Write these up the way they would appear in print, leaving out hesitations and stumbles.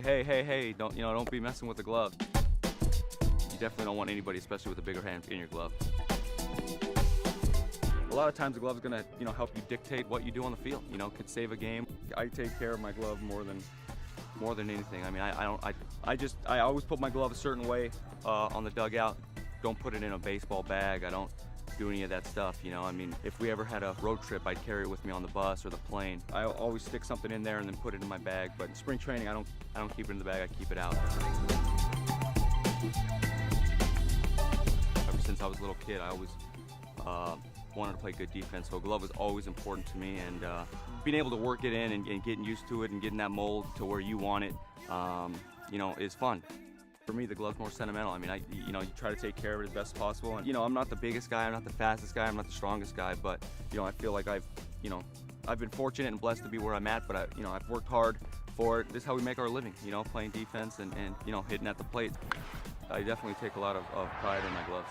hey, don't be messing with the glove. You definitely don't want anybody, especially with a bigger hand, in your glove. A lot of times the glove is gonna, help you dictate what you do on the field. Could save a game. I take care of my glove more than anything. I mean, I always put my glove a certain way on the dugout. Don't put it in a baseball bag. I don't do any of that stuff. I mean, if we ever had a road trip, I'd carry it with me on the bus or the plane. I always stick something in there and then put it in my bag. But in spring training, I don't keep it in the bag. I keep it out. Ever since I was a little kid, I always wanted to play good defense, so a glove was always important to me, and being able to work it in and getting used to it and getting that mold to where you want it, is fun. For me, the glove's more sentimental. I mean, you try to take care of it as best as possible, and I'm not the biggest guy, I'm not the fastest guy, I'm not the strongest guy, but I feel like I've been fortunate and blessed to be where I'm at, but I've worked hard for it. This is how we make our living, playing defense and hitting at the plate. I definitely take a lot of pride in my gloves.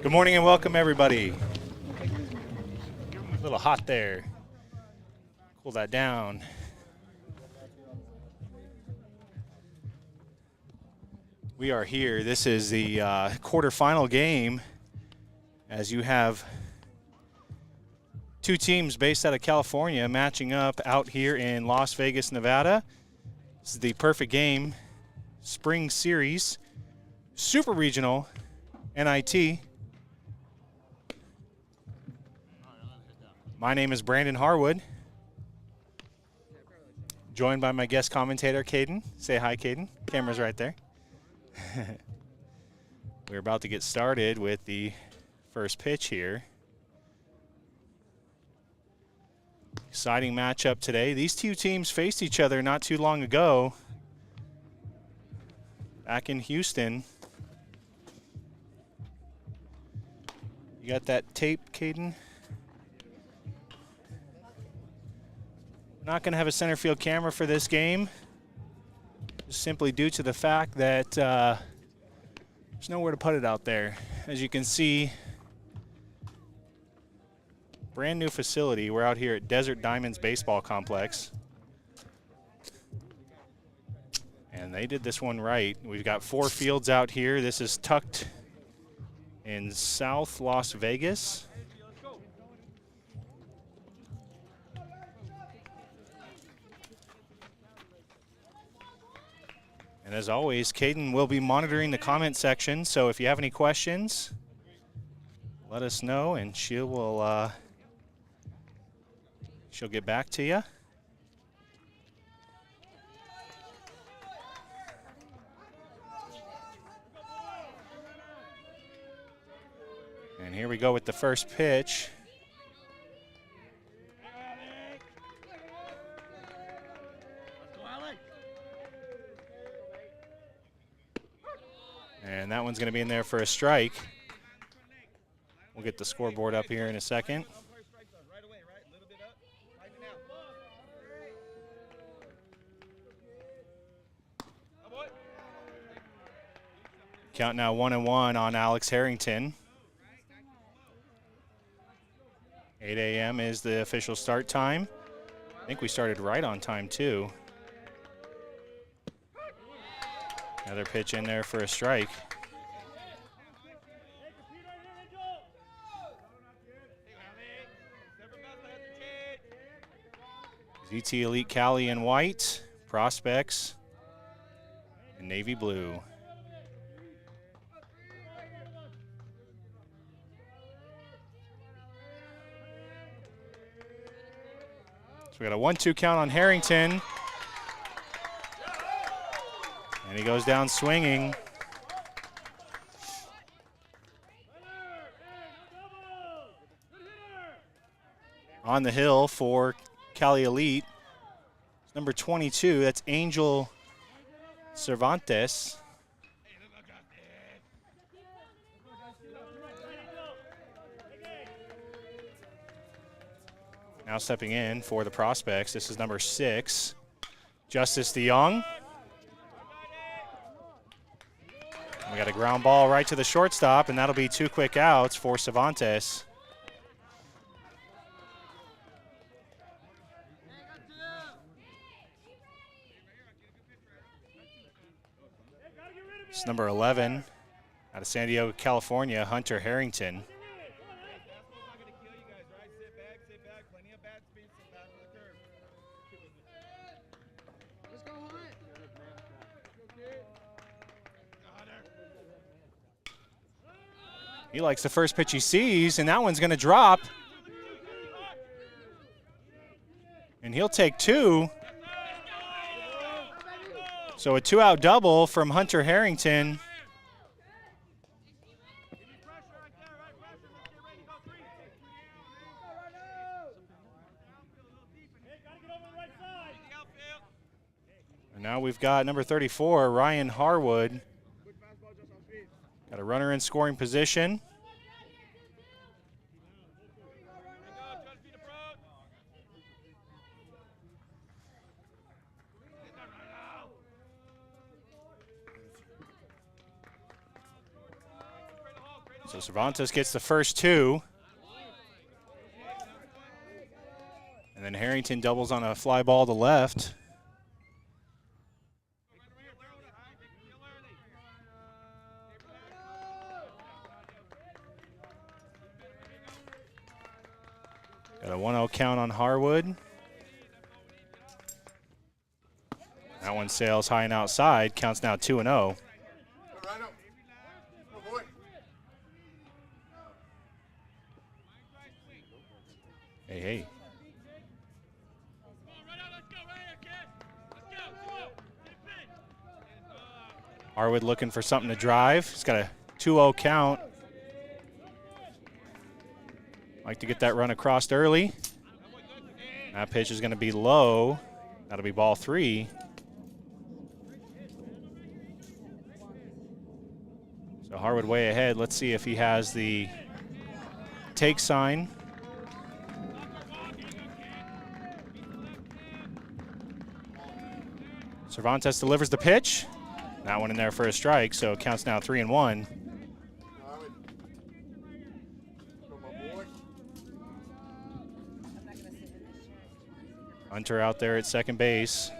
Good morning and welcome, everybody. A little hot there. Cool that down. We are here. This is the quarterfinal game, as you have two teams based out of California matching up out here in Las Vegas, Nevada. This is the perfect game, spring series, super regional, NIT. My name is Brandon Harwood, joined by my guest commentator, Caden. Say hi, Caden. Camera's right there. We're about to get started with the first pitch here. Exciting matchup today. These two teams faced each other not too long ago, back in Houston. You got that tape, Caden? Not going to have a center field camera for this game, just simply due to the fact that there's nowhere to put it out there. As you can see, brand new facility. We're out here at Desert Diamonds Baseball Complex. And they did this one right. We've got 4 fields out here. This is tucked in South Las Vegas. And as always, Caden will be monitoring the comment section, so if you have any questions, let us know and she'll get back to you. And here we go with the first pitch. And that one's going to be in there for a strike. We'll get the scoreboard up here in a second. Count now 1-1 on Alex Harrington. 8 a.m. is the official start time. I think we started right on time too. Another pitch in there for a strike. ZT Elite Cali in white, prospects in navy blue. So we got a 1-2 count on Harrington. And he goes down swinging. On the hill for Cali Elite, number 22, that's Angel Cervantes. Now stepping in for the prospects, this is number 6, Justice DeYoung. We got a ground ball right to the shortstop, and that'll be 2 quick outs for Cervantes. It's number 11 out of San Diego, California, Hunter Harrington. He likes the first pitch he sees, and that one's going to drop. And he'll take 2. So a 2-out double from Hunter Harrington. And now we've got number 34, Ryan Harwood. Got a runner in scoring position. So Cervantes gets the first 2. And then Harrington doubles on a fly ball to left. Got a 1-0 count on Harwood. That one sails high and outside. Counts now 2-0. Hey, hey. Harwood looking for something to drive. He's got a 2-0 count. Like to get that run across early. That pitch is going to be low. That'll be ball 3. So Harwood way ahead. Let's see if he has the take sign. Cervantes delivers the pitch. That one in there for a strike, so it counts now 3-1. Hunter out there at second base.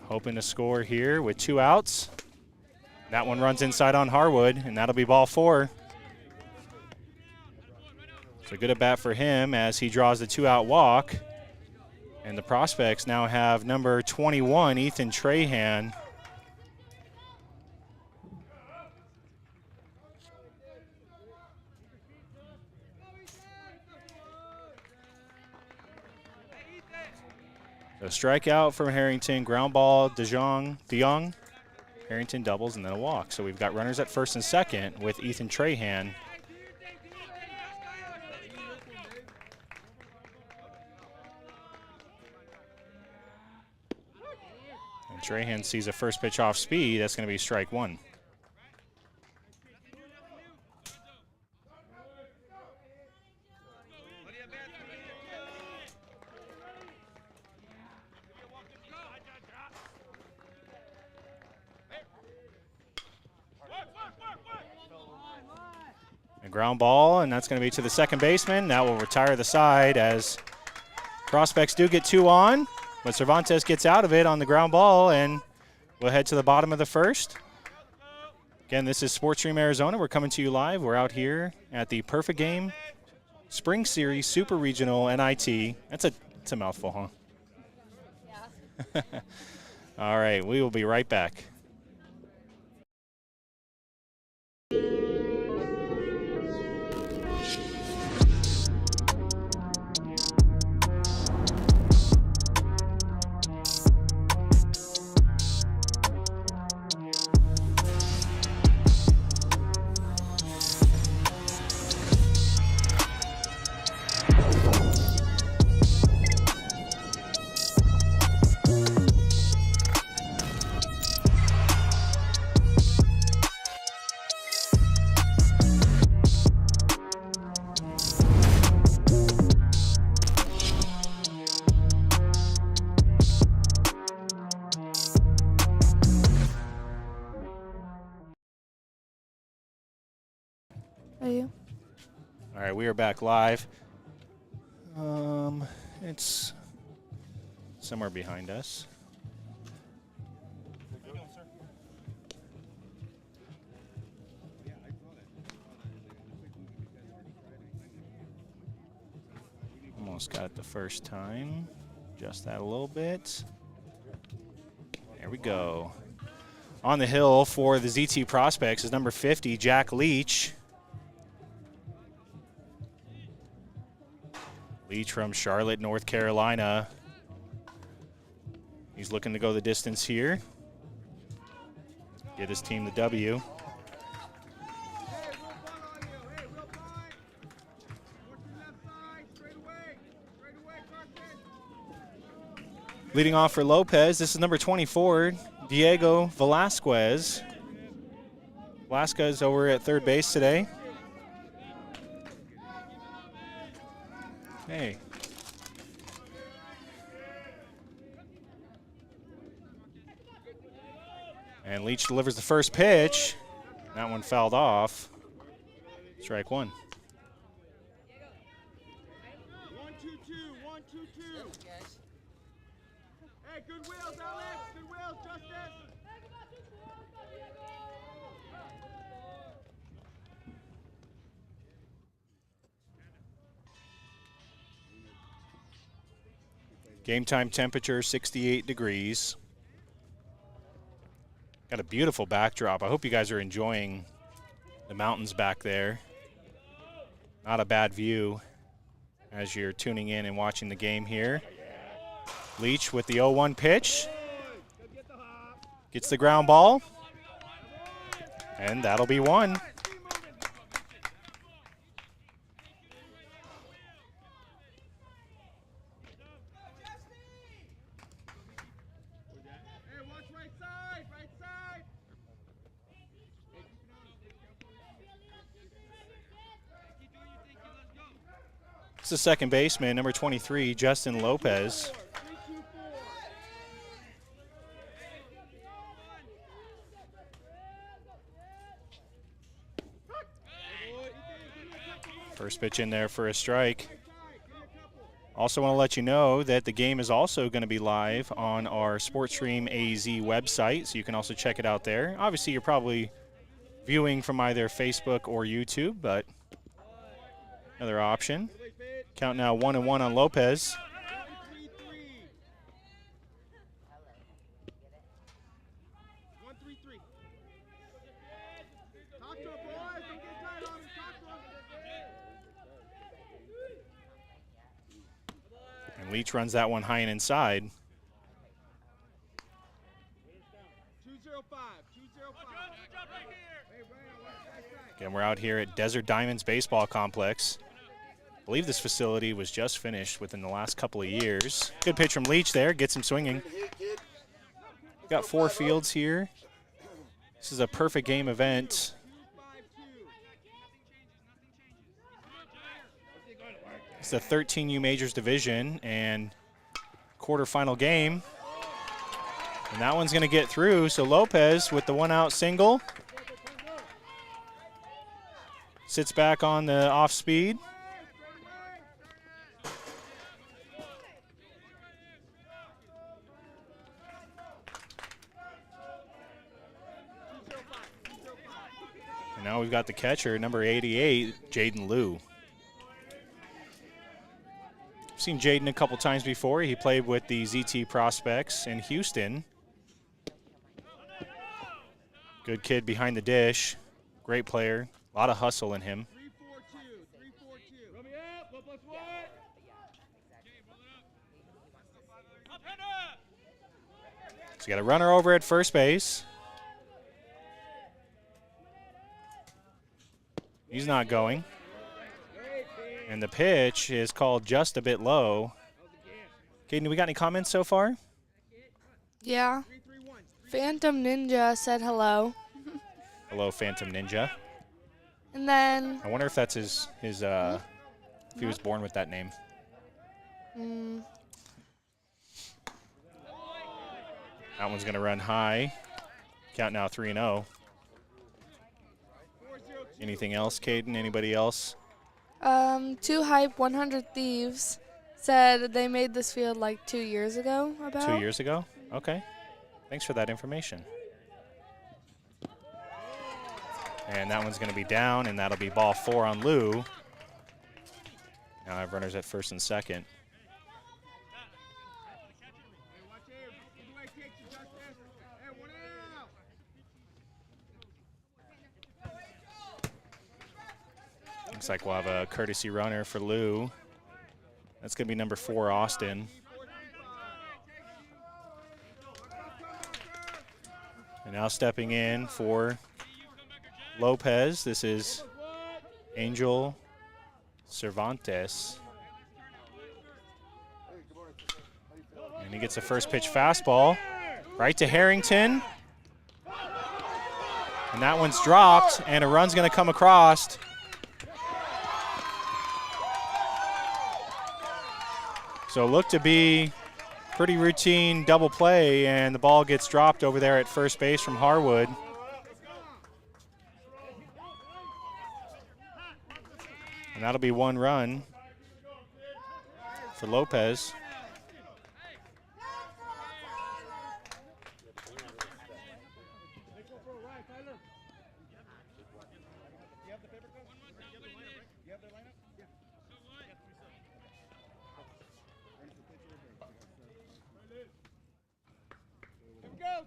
Hoping to score here with 2 outs. That one runs inside on Harwood, and that'll be ball 4. So good at bat for him as he draws the 2-out walk. And the prospects now have number 21, Ethan Trahan. So strikeout from Harrington, ground ball, DeYoung. Harrington doubles and then a walk. So we've got runners at first and second with Ethan Trahan. And Trahan sees a first pitch off speed. That's going to be strike one. A ground ball, and that's going to be to the second baseman. That will retire the side as prospects do get 2 on, but Cervantes gets out of it on the ground ball, and we'll head to the bottom of the first. Again, this is Sportstream Arizona. We're coming to you live. We're out here at the Perfect Game Spring Series Super Regional NIT. That's a mouthful, huh? Yeah. All right, we will be right back. Are you? All right, we are back live. It's somewhere behind us. Almost got it the first time. Adjust that a little bit. There we go. On the hill for the ZT Prospects is number 50, Jack Leach. Leach from Charlotte, North Carolina. He's looking to go the distance here. Get his team the W. Leading off for Lopez, this is number 24, Diego Velasquez. Velasquez over at third base today. Hey. And Leach delivers the first pitch. That one fouled off. Strike one. 1-2-2, 1-2-2. Hey, good wheels, Alex. Good wheels, Justice. Game time temperature 68 degrees. Got a beautiful backdrop. I hope you guys are enjoying the mountains back there. Not a bad view as you're tuning in and watching the game here. Leach with the 0-1 pitch. Gets the ground ball. And that'll be one. It's the second baseman, number 23, Justin Lopez. First pitch in there for a strike. Also want to let you know that the game is also going to be live on our Sportstream AZ website, so you can also check it out there. Obviously, you're probably viewing from either Facebook or YouTube, but another option. Count now 1-1 on Lopez. And Leach runs that one high and inside. 205, 205. Again, we're out here at Desert Diamonds Baseball Complex. I believe this facility was just finished within the last couple of years. Good pitch from Leach there, gets him swinging. Got 4 fields here. This is a perfect game event. It's the 13U Majors Division and quarterfinal game. And that one's going to get through, so Lopez with the 1-out single. Sits back on the off speed. And now we've got the catcher, number 88, Jaden Liu. I've seen Jaden a couple times before. He played with the ZT Prospects in Houston. Good kid behind the dish. Great player. A lot of hustle in him. 3-4-2. So you got a runner over at first base. He's not going. And the pitch is called just a bit low. Caden, do we got any comments so far? Yeah. Phantom Ninja said hello. Hello, Phantom Ninja. And then, I wonder if that's his if he was born with that name. That one's going to run high. Count now 3-0. Anything else, Caden? Anybody else? 2 Hype 100 Thieves said they made this field like 2 years ago. 2 years ago? Okay. Thanks for that information. And that one's going to be down, and that'll be ball 4 on Liu. Now I have runners at first and second. Looks like we'll have a courtesy runner for Liu. That's going to be number 4, Austin. And now stepping in for Lopez, this is Angel Cervantes. And he gets a first pitch fastball right to Harrington. And that one's dropped, and a run's going to come across. So look to be pretty routine double play, and the ball gets dropped over there at first base from Harwood. And that'll be 1 run for Lopez.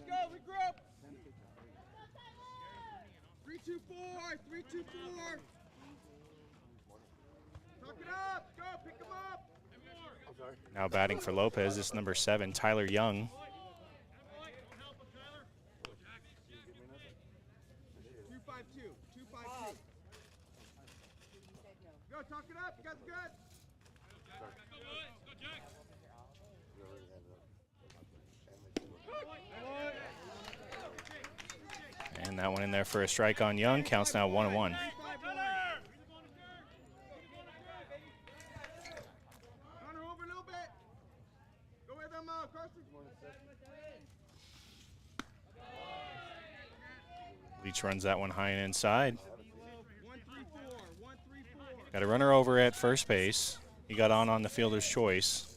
Go, regroup. 3-2-4, 3-2-4. Tuck it up, go, pick him up. Now batting for Lopez is number 7, Tyler Young. 2-5-2, 2-5-2. Go, tuck it up, you guys good? And that one in there for a strike on Young. Counts now 1-1. Runner over a little bit. Go with them, Carson. Leach runs that one high and inside. 1-3-4, 1-3-4. Got a runner over at first base. He got on the fielder's choice.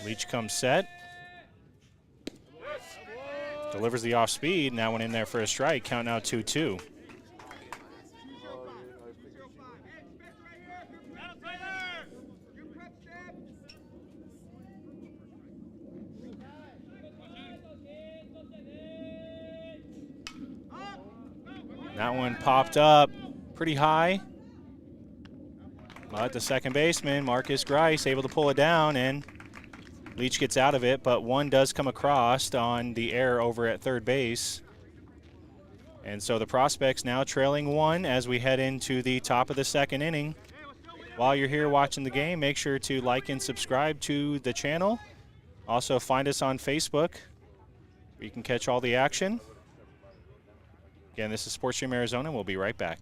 Leach comes set. Delivers the off speed. Now one in there for a strike. Count now 2-2. That one popped up pretty high. But the second baseman, Marcus Grice, able to pull it down, and Leach gets out of it, but one does come across on the air over at third base. And so the Prospects now trailing one as we head into the top of the second inning. While you're here watching the game, make sure to like and subscribe to the channel. Also find us on Facebook where you can catch all the action. Again, this is SportsStream Arizona. We'll be right back.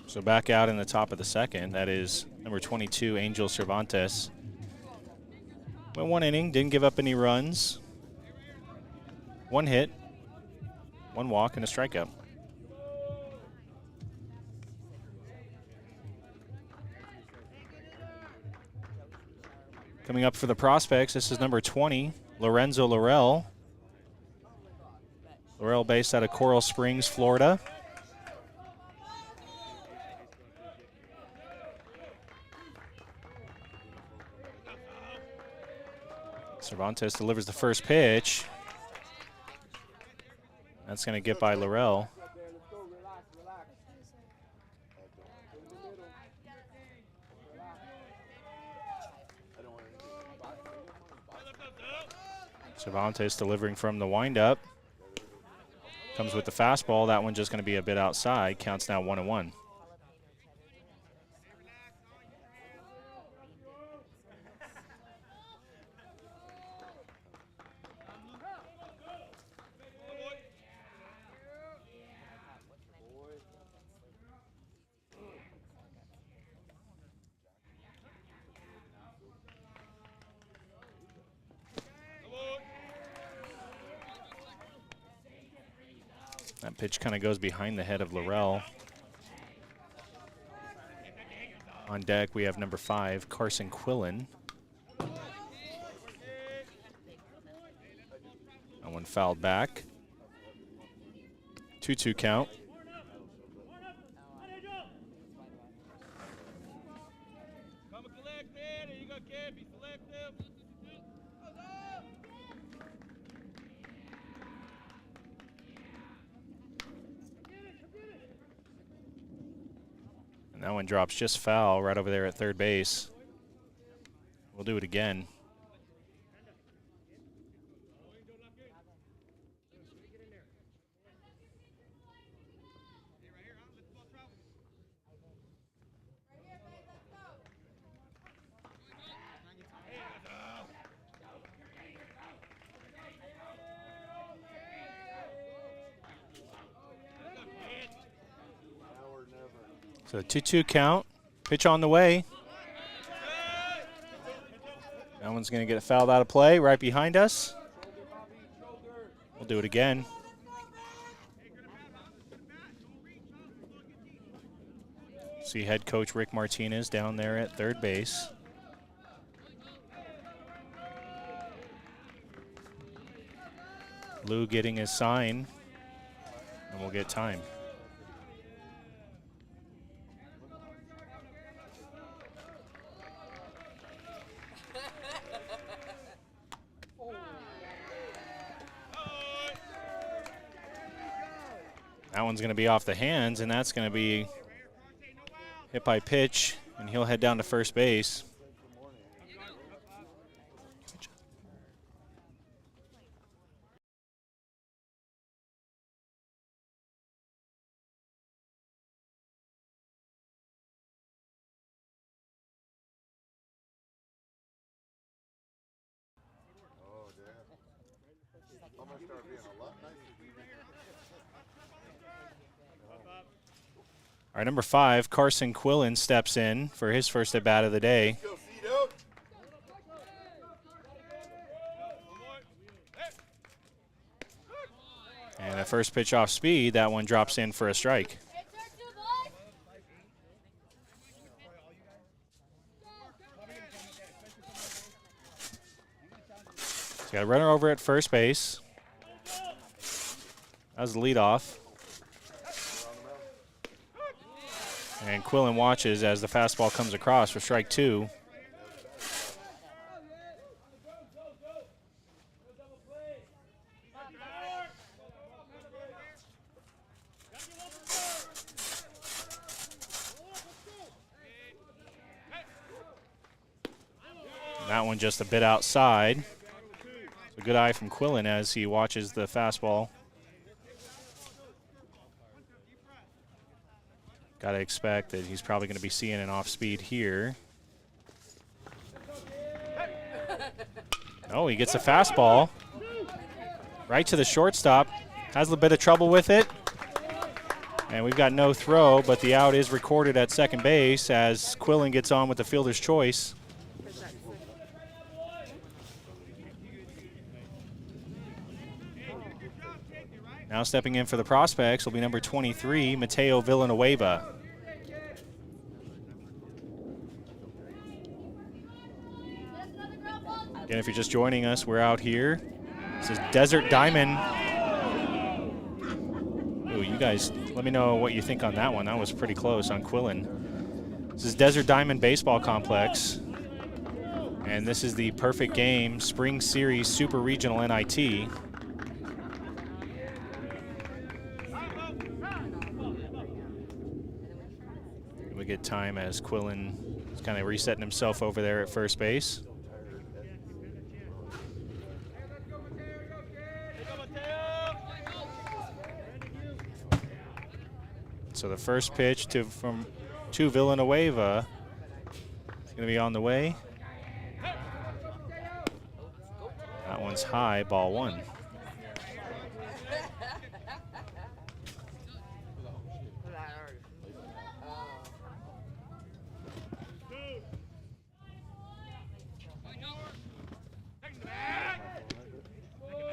So back out in the top of the second, that is number 22, Angel Cervantes. Went one inning, didn't give up any runs. One hit, one walk, and a strikeout. Coming up for the Prospects, this is number 20, Lorenzo Laurel. Laurel based out of Coral Springs, Florida. Cervantes delivers the first pitch. That's going to get by Laurel. Cervantes delivering from the windup. Comes with the fastball. That one just going to be a bit outside. Counts now 1-1. That pitch kind of goes behind the head of Laurel. On deck, we have number 5, Carson Quillen. That one fouled back. 2-2 count. And that one drops just foul right over there at third base. We'll do it again. So 2-2 count. Pitch on the way. That one's going to get fouled out of play right behind us. We'll do it again. See head coach Rick Martinez down there at third base. Lou getting his sign, and we'll get time. That one's going to be off the hands, and that's going to be hit by pitch and he'll head down to first base. Our number 5, Carson Quillen, steps in for his first at bat of the day. And a first pitch off speed, that one drops in for a strike. So got a runner over at first base. That was the leadoff. And Quillen watches as the fastball comes across for strike 2. That one just a bit outside. It's a good eye from Quillen as he watches the fastball. Got to expect that he's probably going to be seeing an off speed here. Oh, he gets a fastball right to the shortstop. Has a little bit of trouble with it. And we've got no throw, but the out is recorded at second base as Quillen gets on with the fielder's choice. Now stepping in for the prospects will be number 23, Mateo Villanueva. Again, if you're just joining us, we're out here. This is Desert Diamond. Ooh, you guys, let me know what you think on that one. That was pretty close on Quillen. This is Desert Diamond Baseball Complex. And this is the Perfect Game Spring Series Super Regional NIT. We get time as Quillen is kind of resetting himself over there at first base. So the first pitch to Villanueva is going to be on the way. That one's high, ball 1.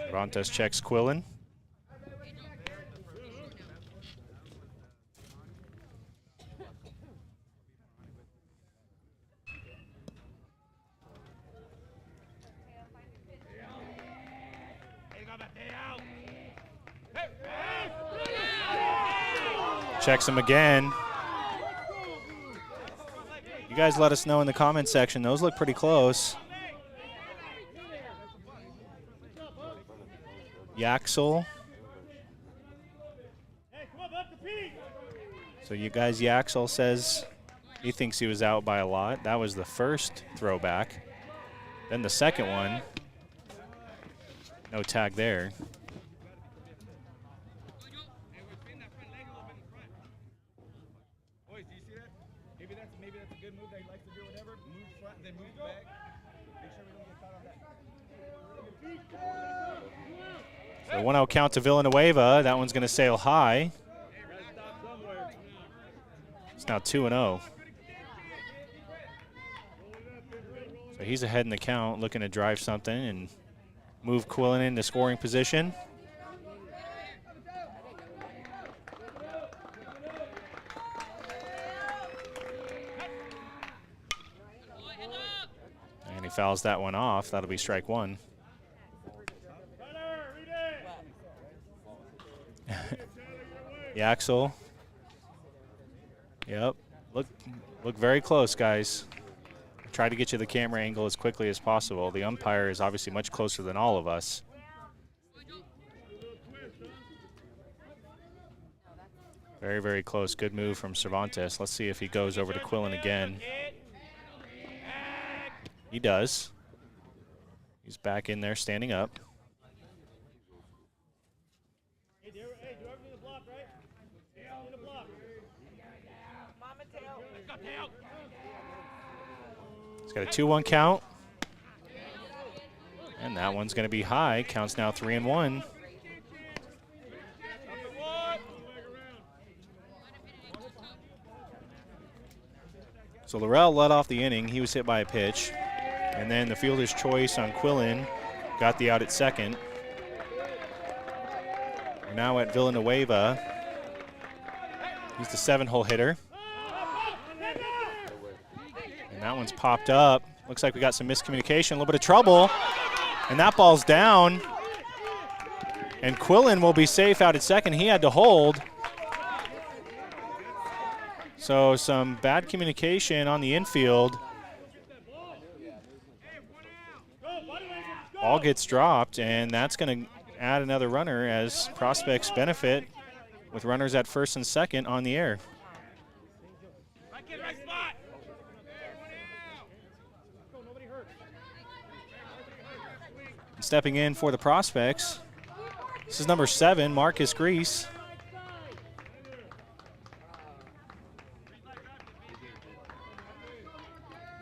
Cervantes checks Quillen. Checks him again. You guys let us know in the comment section. Those look pretty close. Yaxel. So you guys, Yaxel says he thinks he was out by a lot. That was the first throwback. Then the second one. No tag there. So 1-0 count to Villanueva. That one's going to sail high. It's now 2-0. So he's ahead in the count, looking to drive something and move Quillen into scoring position. And he fouls that one off. That'll be strike 1. Yaxel. Yep. Look very close, guys. Try to get you the camera angle as quickly as possible. The umpire is obviously much closer than all of us. Very, very close. Good move from Cervantes. Let's see if he goes over to Quillen again. He does. He's back in there standing up. He's got a 2-1 count. And that one's going to be high. Counts now 3-1. So Laurel led off the inning. He was hit by a pitch. And then the fielder's choice on Quillen got the out at second. We're now at Villanueva. He's the 7-hole hitter. And that one's popped up. Looks like we got some miscommunication, a little bit of trouble. And that ball's down. And Quillen will be safe out at second. He had to hold. So some bad communication on the infield. Ball gets dropped, and that's going to add another runner as prospects benefit with runners at first and second on the air. Stepping in for the prospects, this is number 7, Marcus Grease.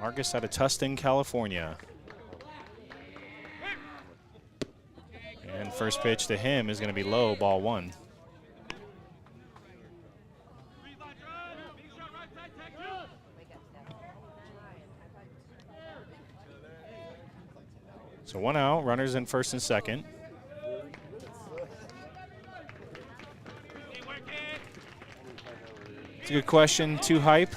Marcus out of Tustin, California. And first pitch to him is going to be low, ball 1. So 1 out, runners in first and second. It's a good question, too hype.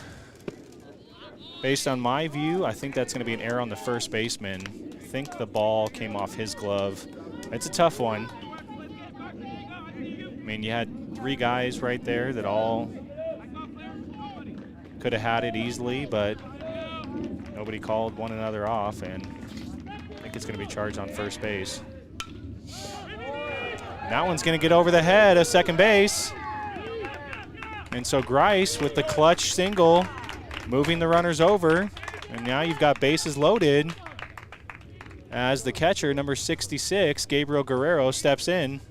Based on my view, I think that's going to be an error on the first baseman. I think the ball came off his glove. It's a tough one. I mean, you had 3 guys right there that all could have had it easily, but nobody called one another off, and I think it's going to be charged on first base. That one's going to get over the head of second base. And so Grice with the clutch single, moving the runners over, and now you've got bases loaded as the catcher, number 66, Gabriel Guerrero, steps in.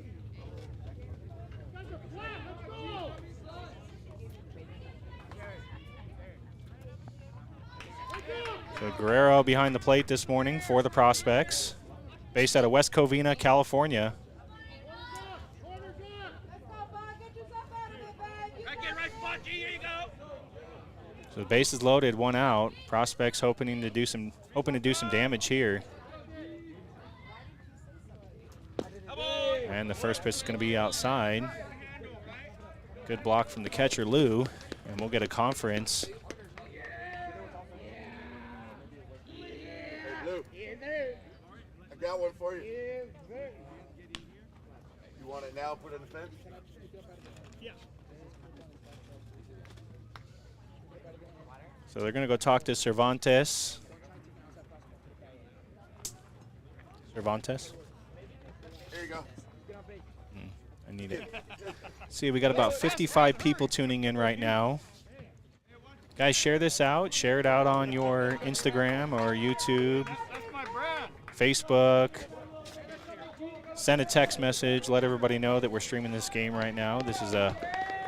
So Guerrero behind the plate this morning for the prospects, based out of West Covina, California. So the bases loaded, 1 out. Prospects hoping to do some damage here. And the first pitch is going to be outside. Good block from the catcher, Lou, and we'll get a conference. Hey, Lou. I got one for you. You want it now? Put it in the fence? So they're going to go talk to Cervantes. Cervantes? Here you go. I need it. See, we got about 55 people tuning in right now. Guys, share this out. Share it out on your Instagram or YouTube, Facebook. Send a text message. Let everybody know that we're streaming this game right now. This is a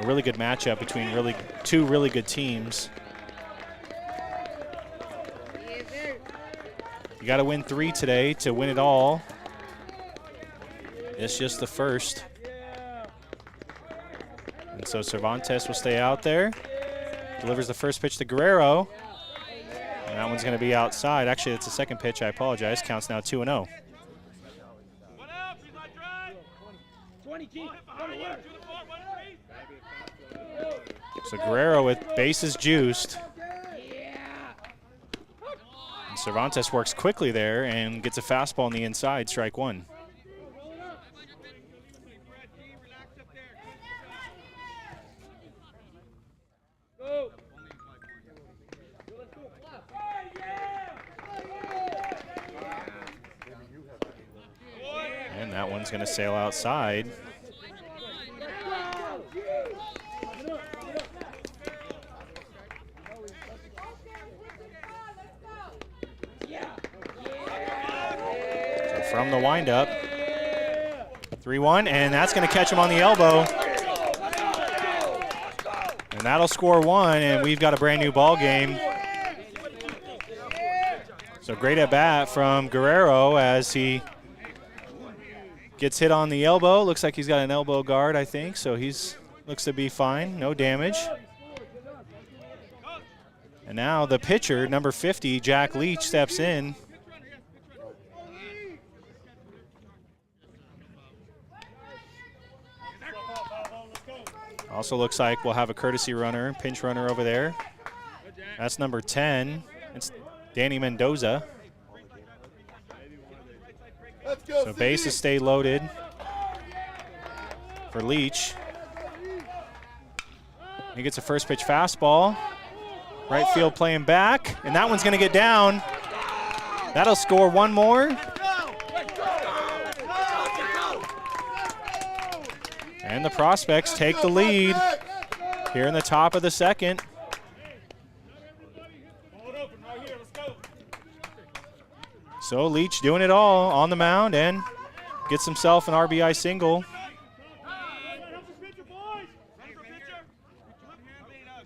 really good matchup between two really good teams. You got to win 3 today to win it all. It's just the first. And so Cervantes will stay out there. Delivers the first pitch to Guerrero. And that one's going to be outside. Actually, it's the second pitch. I apologize. Counts now 2-0. So Guerrero with bases juiced. And Cervantes works quickly there and gets a fastball on the inside, strike 1. And that one's going to sail outside. from the windup. 3-1, and that's going to catch him on the elbow. And that'll score 1, and we've got a brand new ball game. So great at bat from Guerrero as he gets hit on the elbow. Looks like he's got an elbow guard, I think, so he's looks to be fine, no damage. And now the pitcher, number 50, Jack Leach, steps in. Also looks like we'll have a courtesy runner, pinch runner over there. That's number 10. It's Danny Mendoza. So bases stay loaded for Leach. He gets a first pitch fastball. Right field playing back, and that one's going to get down. That'll score 1 more. And the Prospects take the lead here in the top of the second. So Leach doing it all on the mound and gets himself an RBI single.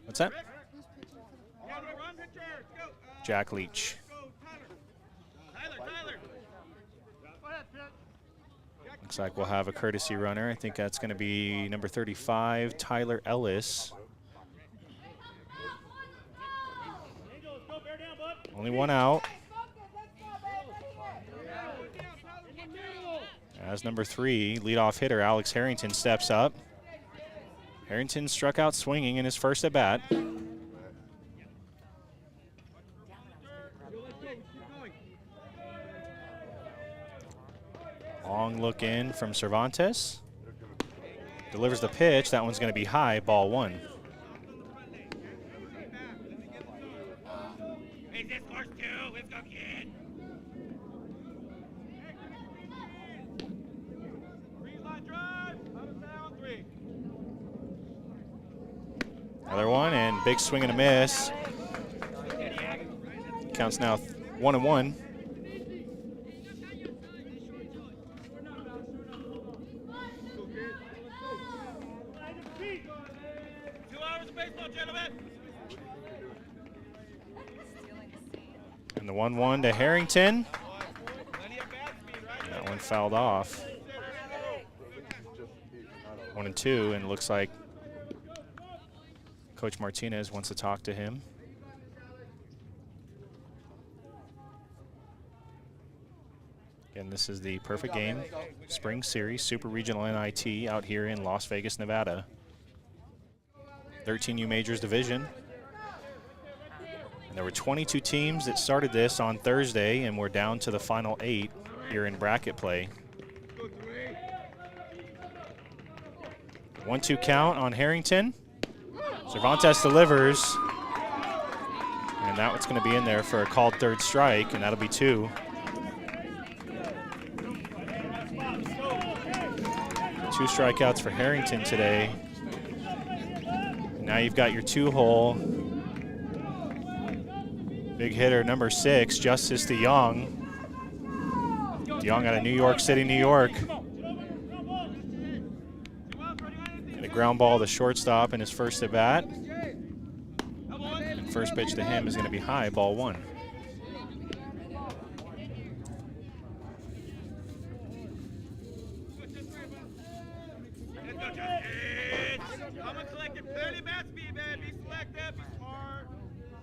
What's that? Jack Leach. Looks like we'll have a courtesy runner. I think that's going to be number 35, Tyler Ellis. Only 1 out. As number 3, leadoff hitter Alex Harrington steps up. Harrington struck out swinging in his first at bat. Long look in from Cervantes. Delivers the pitch. That one's going to be high, ball 1. Another one, and big swing and a miss. Counts now 1-1. And the 1-1 to Harrington. That one fouled off. 1-2, and it looks like Coach Martinez wants to talk to him. Again, this is the Perfect Game Spring Series Super Regional NIT out here in Las Vegas, Nevada. 13U Majors Division. And there were 22 teams that started this on Thursday, and we're down to the final 8 here in bracket play. 1-2 count on Harrington. Cervantes delivers, and that one's going to be in there for a called third strike, and that'll be 2. 2 strikeouts for Harrington today. Now you've got your 2-hole. Big hitter, number 6, Justice DeYoung. DeYoung out of New York City, New York. Ground ball to shortstop in his first at bat. And first pitch to him is going to be high, ball 1.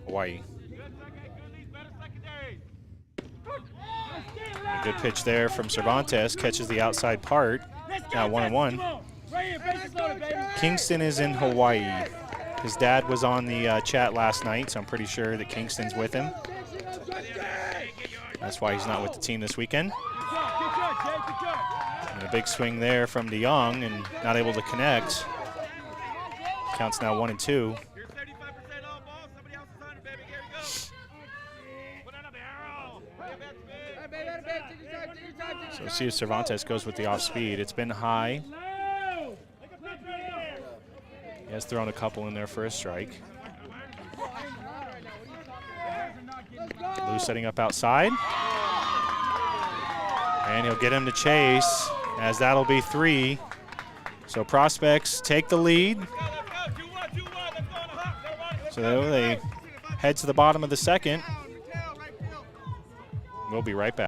Hawaii. A good pitch there from Cervantes, catches the outside part. Now 1-1. Kingston is in Hawaii. His dad was on the chat last night, so I'm pretty sure that Kingston's with him. That's why he's not with the team this weekend. And a big swing there from DeYoung and not able to connect. Counts now 1-2. So see if Cervantes goes with the off speed. It's been high. He has thrown a couple in there for a strike. Lou setting up outside. And he'll get him to chase, as that'll be 3. So Prospects take the lead. So they head to the bottom of the second. We'll be right back.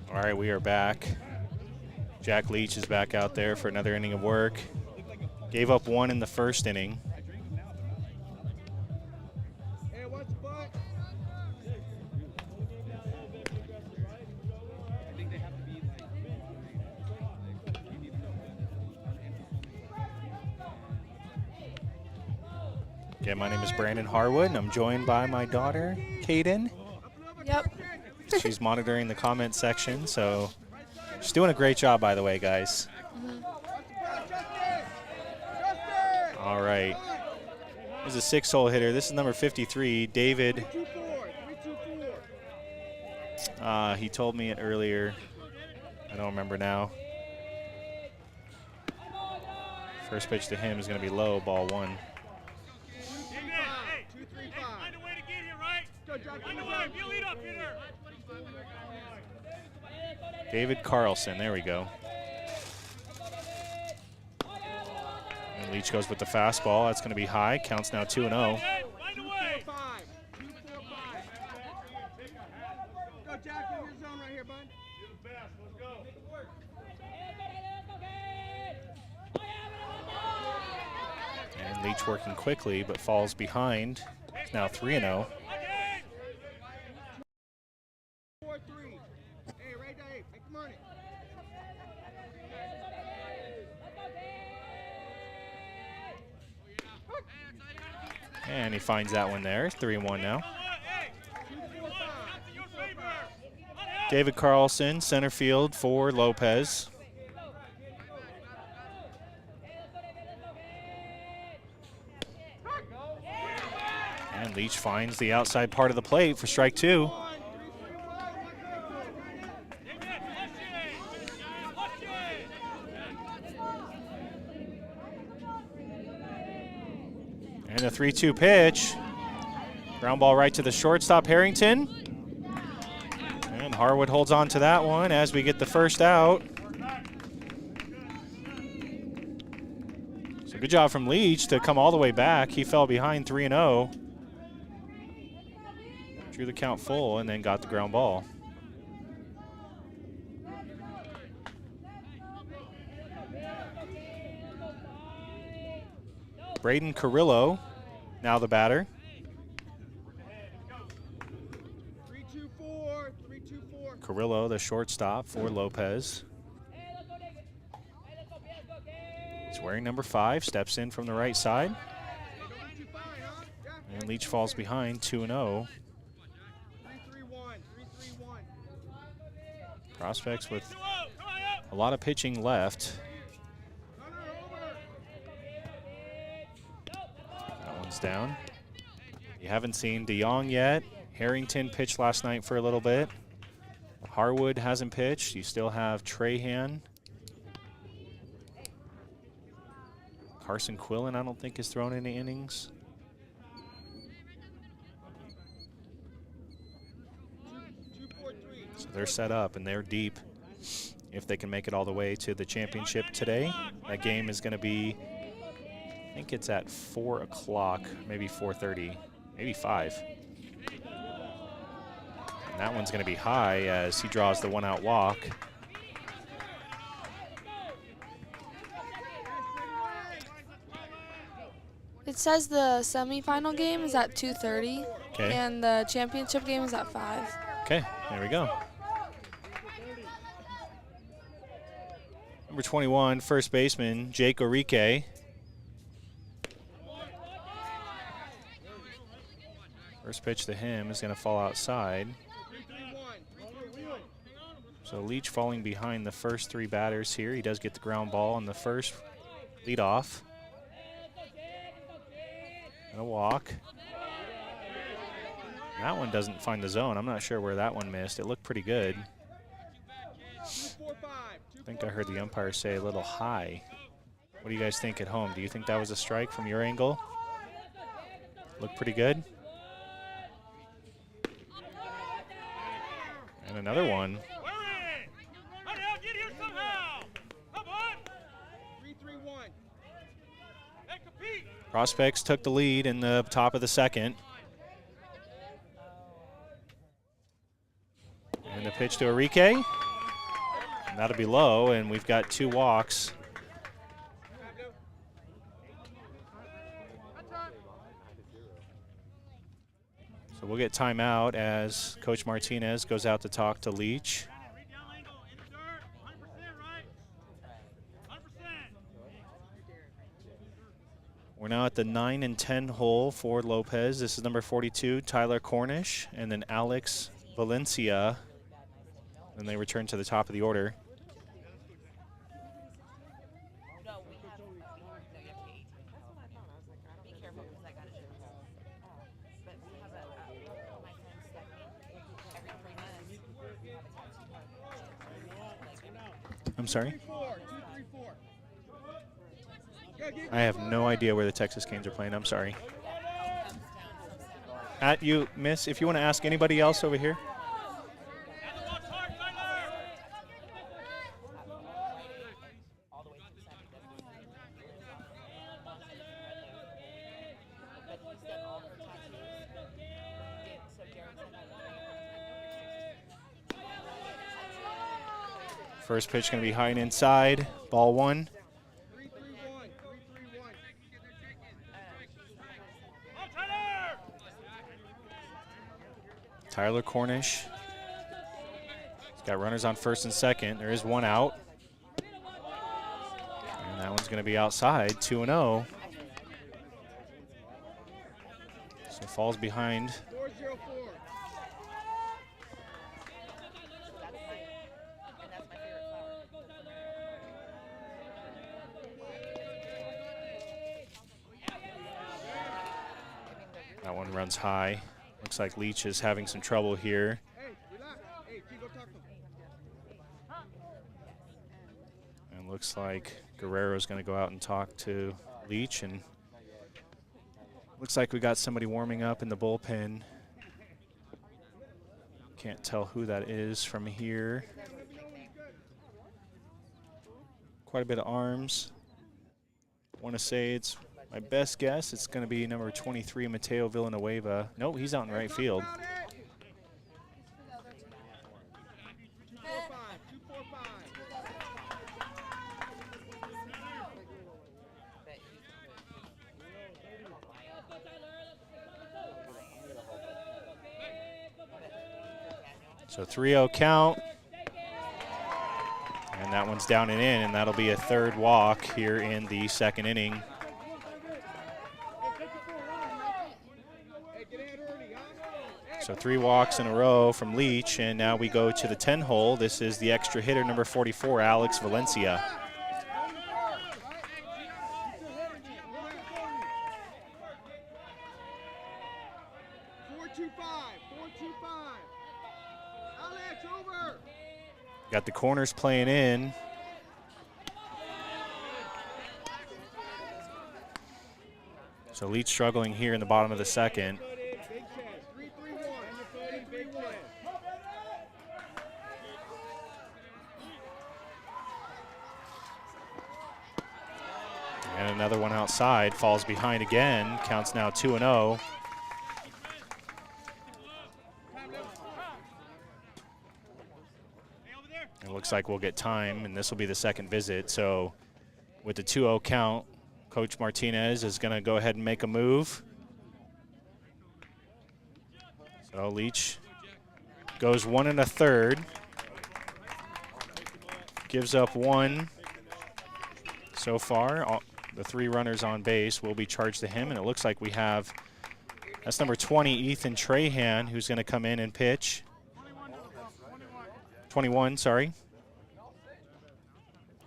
All right, we are back. Jack Leach is back out there for another inning of work. Gave up 1 in the first inning. Again, my name is Brandon Harwood, and I'm joined by my daughter, Kaden. Yep. She's monitoring the comment section, so she's doing a great job, by the way, guys. All right. There's a 6-hole hitter. This is number 53, David. He told me it earlier. I don't remember now. First pitch to him is going to be low, ball 1. David Carlson, there we go. And Leach goes with the fastball. That's going to be high. Counts now 2-0. Go, Jack, in your zone right here, bud. And Leach working quickly, but falls behind. It's now 3-0. And he finds that one there. 3-1 now. David Carlson, center field for Lopez. And Leach finds the outside part of the plate for strike 2. And a 3-2 pitch. Ground ball right to the shortstop, Harrington. And Harwood holds on to that one as we get the first out. So good job from Leach to come all the way back. He fell behind 3-0. Drew the count full and then got the ground ball. Braden Carrillo, now the batter. 3-2-4, 3-2-4. Carrillo, the shortstop for Lopez. He's wearing number 5, steps in from the right side. And Leach falls behind 2-0. 3-3-1, 3-3-1. Prospects with a lot of pitching left. That one's down. You haven't seen DeYoung yet. Harrington pitched last night for a little bit. Harwood hasn't pitched. You still have Trahan. Carson Quillen, I don't think, has thrown any innings. they're set up and they're deep. If they can make it all the way to the championship today, that game is going to be, I think it's at 4 o'clock, maybe 4:30, maybe 5. And that one's going to be high as he draws the one-out walk. It says the semifinal game is at 2:30, Okay. and the championship game is at 5. Okay, there we go. Number 21, first baseman, Jake Orique. First pitch to him is going to fall outside. So Leach falling behind the first 3 batters here. He does get the ground ball on the first leadoff. And a walk. That one doesn't find the zone. I'm not sure where that one missed. It looked pretty good. I think I heard the umpire say a little high. What do you guys think at home? Do you think that was a strike from your angle? Looked pretty good. And another one. Prospects took the lead in the top of the second. And the pitch to Orique. And that'll be low, and we've got 2 walks. So we'll get timeout as Coach Martinez goes out to talk to Leach. We're now at the 9 and 10 hole for Lopez. This is number 42, Tyler Cornish, and then Alex Valencia. And they return to the top of the order. I'm sorry? I have no idea where the Texas Canes are playing. I'm sorry. At you, miss, if you want to ask anybody else over here. First pitch going to be high and inside. Ball 1. Tyler Cornish. He's got runners on first and second. There is 1 out. And that one's going to be outside, 2-0. So falls behind. That one runs high. Looks like Leach is having some trouble here. And looks like Guerrero's going to go out and talk to Leach. And looks like we got somebody warming up in the bullpen. Can't tell who that is from here. Quite a bit of arms. Want to say it's my best guess, it's going to be number 23, Mateo Villanueva. Nope, he's out in right field. So 3-0 count. And that one's down and in, and that'll be a 3rd walk here in the 2nd inning. So 3 walks in a row from Leach, and now we go to the 10 hole. This is the extra hitter, number 44, Alex Valencia. Got the corners playing in. So Leach struggling here in the bottom of the 2nd. And another one outside, falls behind again, counts now 2-0. It looks like we'll get time, and this will be the second visit. So with the 2-0 count, Coach Martinez is going to go ahead and make a move. So Leach goes 1 1/3. Gives up 1 so far. The 3 runners on base will be charged to him, and it looks like we have, that's number 20, Ethan Trahan, who's going to come in and pitch. 21, sorry.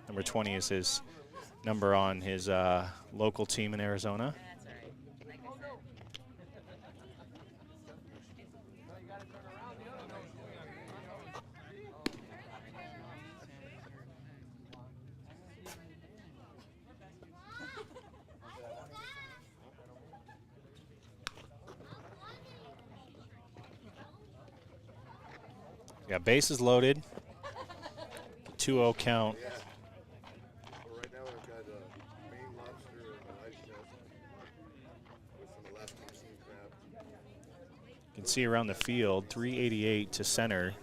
Number 20 is his number on his local team in Arizona. Yeah, bases loaded. 2-0 count. Right now I've got Maine lobster and ice chest with some Alaskan sea crab. You can see around the field, 388 to center.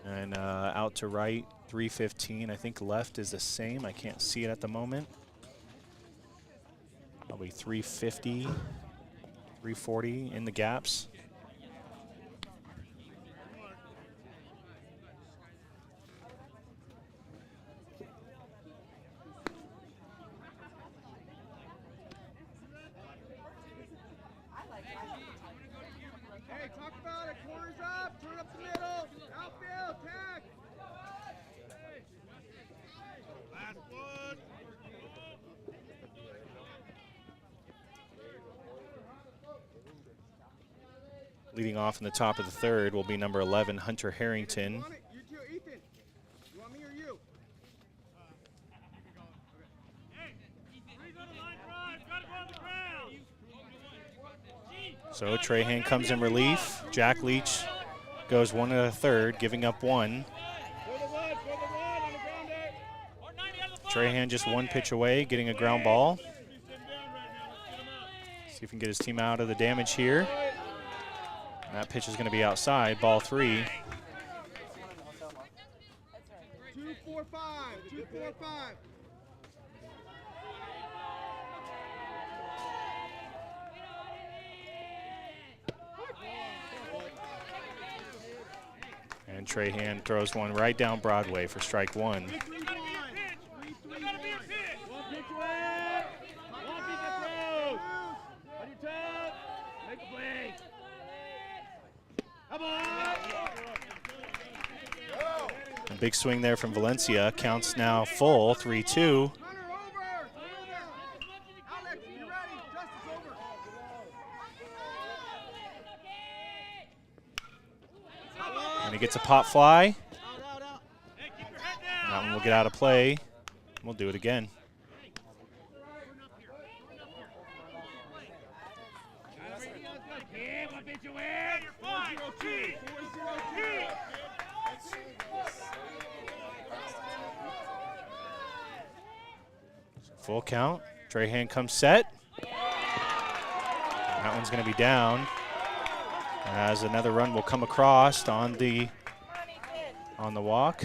And out to right, 315. I think left is the same. I can't see it at the moment. Probably 350, 340 in the gaps. Hey, talk about it. Corners up. Turn up the middle. Outfield. Tag. Last one. Leading off in the top of the third will be number 11, Hunter Harrington. You want it? You too, Ethan. You want me or you? So Trahan comes in relief. Jack Leach goes 1 1/3, giving up 1. Trahan just 1 pitch away, getting a ground ball. See if he can get his team out of the damage here. And that pitch is going to be outside, ball 3. 2-4-5. 2-4-5. And Trahan throws one right down Broadway for strike 1. 3-3-1. 3-3-1. One pitch away. One pitch throws. On your toes. Make a play. Come on. A big swing there from Valencia. Counts now full, 3-2. Hunter over. Alex, you ready? Justice over. And he gets a pop fly. Out, out, out. That one will get out of play. We'll do it again. One pitch away. You're fine. 4-0-2. 4-0-2. Full count. Trahan comes set. And that one's going to be down. As another run will come across on the walk.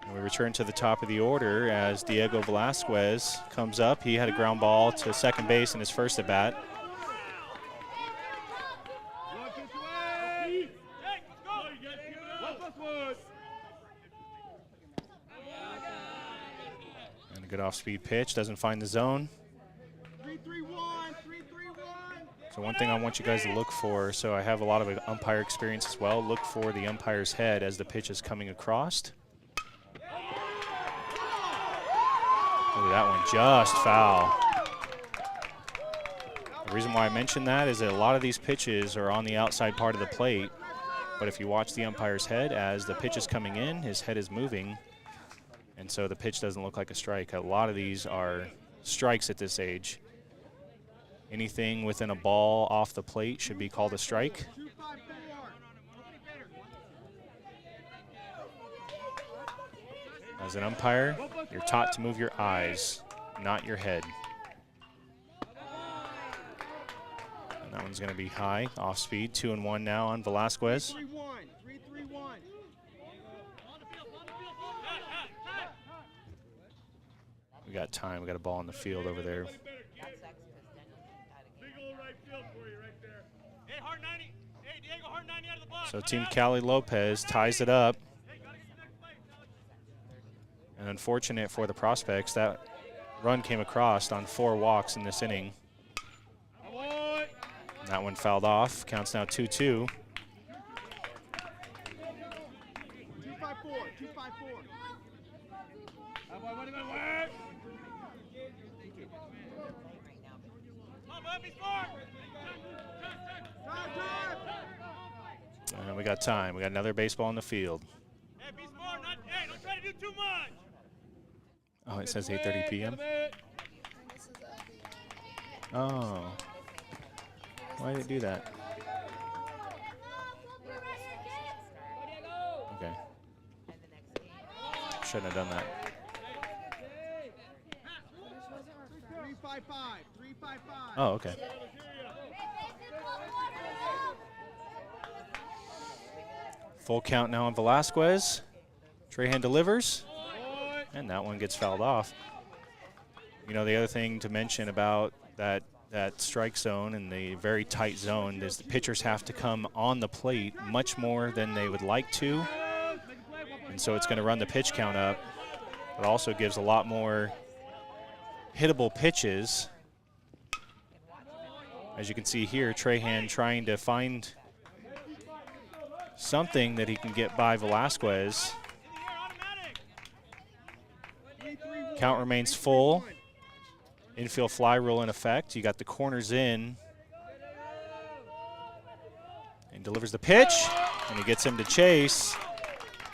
And we return to the top of the order as Diego Velasquez comes up. He had a ground ball to second base in his first at bat. One pitch away. Hey, go. 1+1. And a good off-speed pitch, doesn't find the zone. 3-3-1. 3-3-1. So one thing I want you guys to look for, so I have a lot of umpire experience as well, look for the umpire's head as the pitch is coming across. Look at that one, just foul. The reason why I mention that is that a lot of these pitches are on the outside part of the plate, but if you watch the umpire's head as the pitch is coming in, his head is moving, and so the pitch doesn't look like a strike. A lot of these are strikes at this age. Anything within a ball off the plate should be called a strike. 2-5-4. As an umpire, you're taught to move your eyes, not your head. And that one's going to be high, off speed. 2-1 now on Velasquez. 3-3-1. 3-3-1. We got time. We got a ball on the field over there. Big old right field for you right there. Hey, hard 90. Hey, Diego, hard 90 out of the box. So Team Cali Lopez ties it up. And unfortunate for the Prospects, that run came across on 4 walks in this inning. That one fouled off. Counts now 2-2. 2-5-4. 2-5-4. And we got time. We got another baseball on the field. Hey, be smart. Hey, don't try to do too much. Oh, it says 8:30 p.m. Oh. Why did it do that? Okay. Shouldn't have done that. 3-5-5. 3-5-5. Oh, okay. Full count now on Velasquez. Trahan delivers. And that one gets fouled off. You know, the other thing to mention about that strike zone and the very tight zone is the pitchers have to come on the plate much more than they would like to. And so it's going to run the pitch count up. It also gives a lot more hittable pitches. As you can see here, Trahan trying to find something that he can get by Velasquez. Count remains full. Infield fly rule in effect. You got the corners in. And delivers the pitch. And he gets him to chase,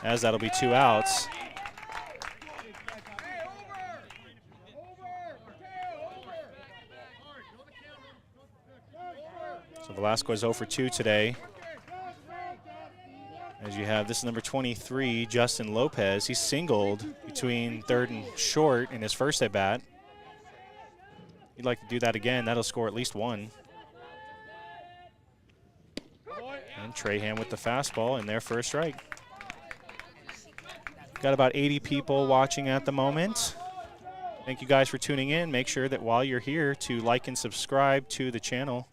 as that'll be 2 outs. So Velasquez 0 for 2 today. As you have, this is number 23, Justin Lopez. He singled between third and short in his first at bat. He'd like to do that again. That'll score at least 1. And Trahan with the fastball in there for a strike. Got about 80 people watching at the moment. Thank you guys for tuning in. Make sure that while you're here to like and subscribe to the channel.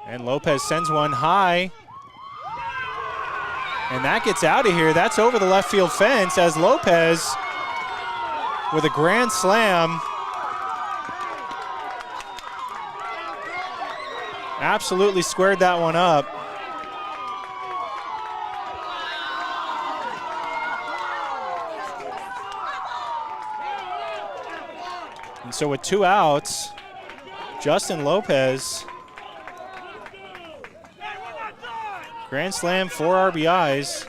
And Lopez sends one high. And that gets out of here. That's over the left field fence as Lopez with a grand slam. Absolutely squared that one up. And so with 2 outs, Justin Lopez, grand slam, 4 RBIs.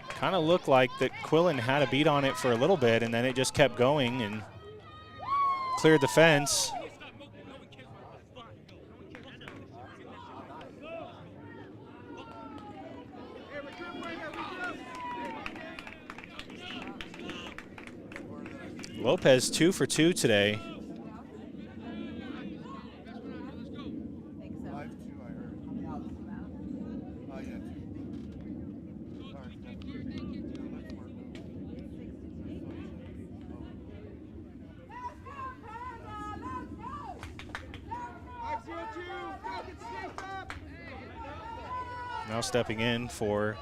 Kind of looked like that Quillen had a beat on it for a little bit, and then it just kept going and cleared the fence. Lopez 2 for 2 today. Now stepping in for